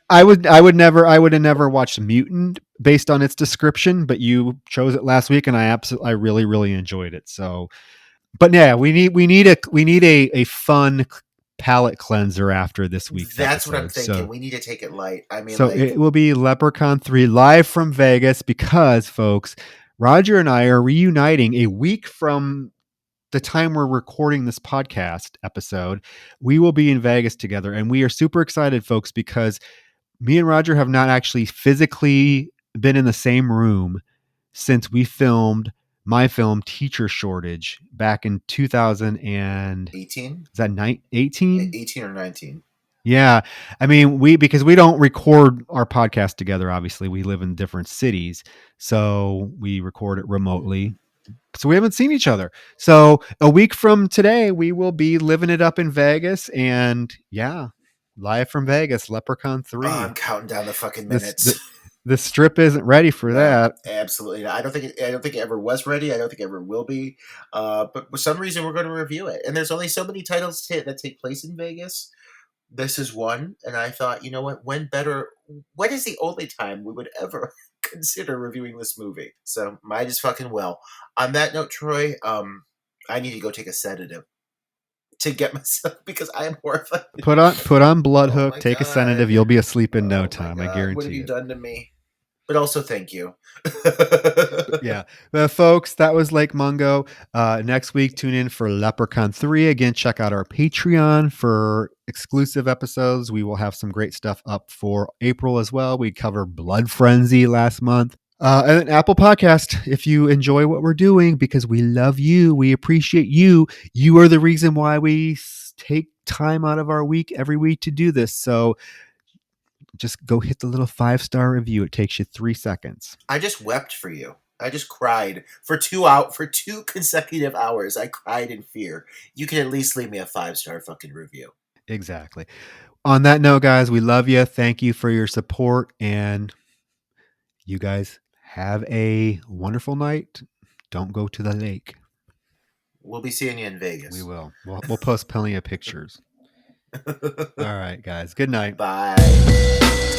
I would have never watched Mutant based on its description, but you chose it last week and I really, really enjoyed it. So, but yeah, we need a fun palate cleanser after this week's That's episode. What I'm thinking. So, we need to take it light. I mean, so it will be Leprechaun 3 live from Vegas because, folks, Roger and I are reuniting a week from the time we're recording this podcast episode. We will be in Vegas together, and we are super excited, folks, because me and Roger have not actually physically been in the same room since we filmed my film Teacher Shortage back in 2018. Is that 18? 18 or 19. Yeah. I mean, because we don't record our podcast together, obviously. We live in different cities. So we record it remotely. So we haven't seen each other. So a week from today, we will be living it up in Vegas. And yeah, live from Vegas, Leprechaun 3. Oh, I'm counting down the fucking minutes. The strip isn't ready for that. Absolutely not. I don't think it ever was ready. I don't think it ever will be. But for some reason, we're going to review it. And there's only so many titles that take place in Vegas. This is one, and I thought, you know what? When is the only time we would ever consider reviewing this movie? So might as fucking well. On that note, Troy, I need to go take a sedative to get myself because I am horrified. Put on blood Oh hook, my take a God. sedative, you'll be asleep in Oh no my time. I God, guarantee what have you it. done to me? But also thank you. Yeah. Folks, that was Lake Mungo. Next week, tune in for Leprechaun 3. Again, check out our Patreon for exclusive episodes. We will have some great stuff up for April as well. We covered Blood Frenzy last month. And then Apple Podcast, if you enjoy what we're doing, because we love you, we appreciate you. You are the reason why we take time out of our week every week to do this. So just go hit the little 5-star review. It takes you 3 seconds. I just wept for you. I just cried for 2 consecutive hours. I cried in fear. You can at least leave me a 5-star fucking review. Exactly. On that note, guys, we love you. Thank you for your support, and you guys have a wonderful night. Don't go to the lake. We'll be seeing you in Vegas. We will. We'll post plenty of pictures. All right, guys. Good night. Bye.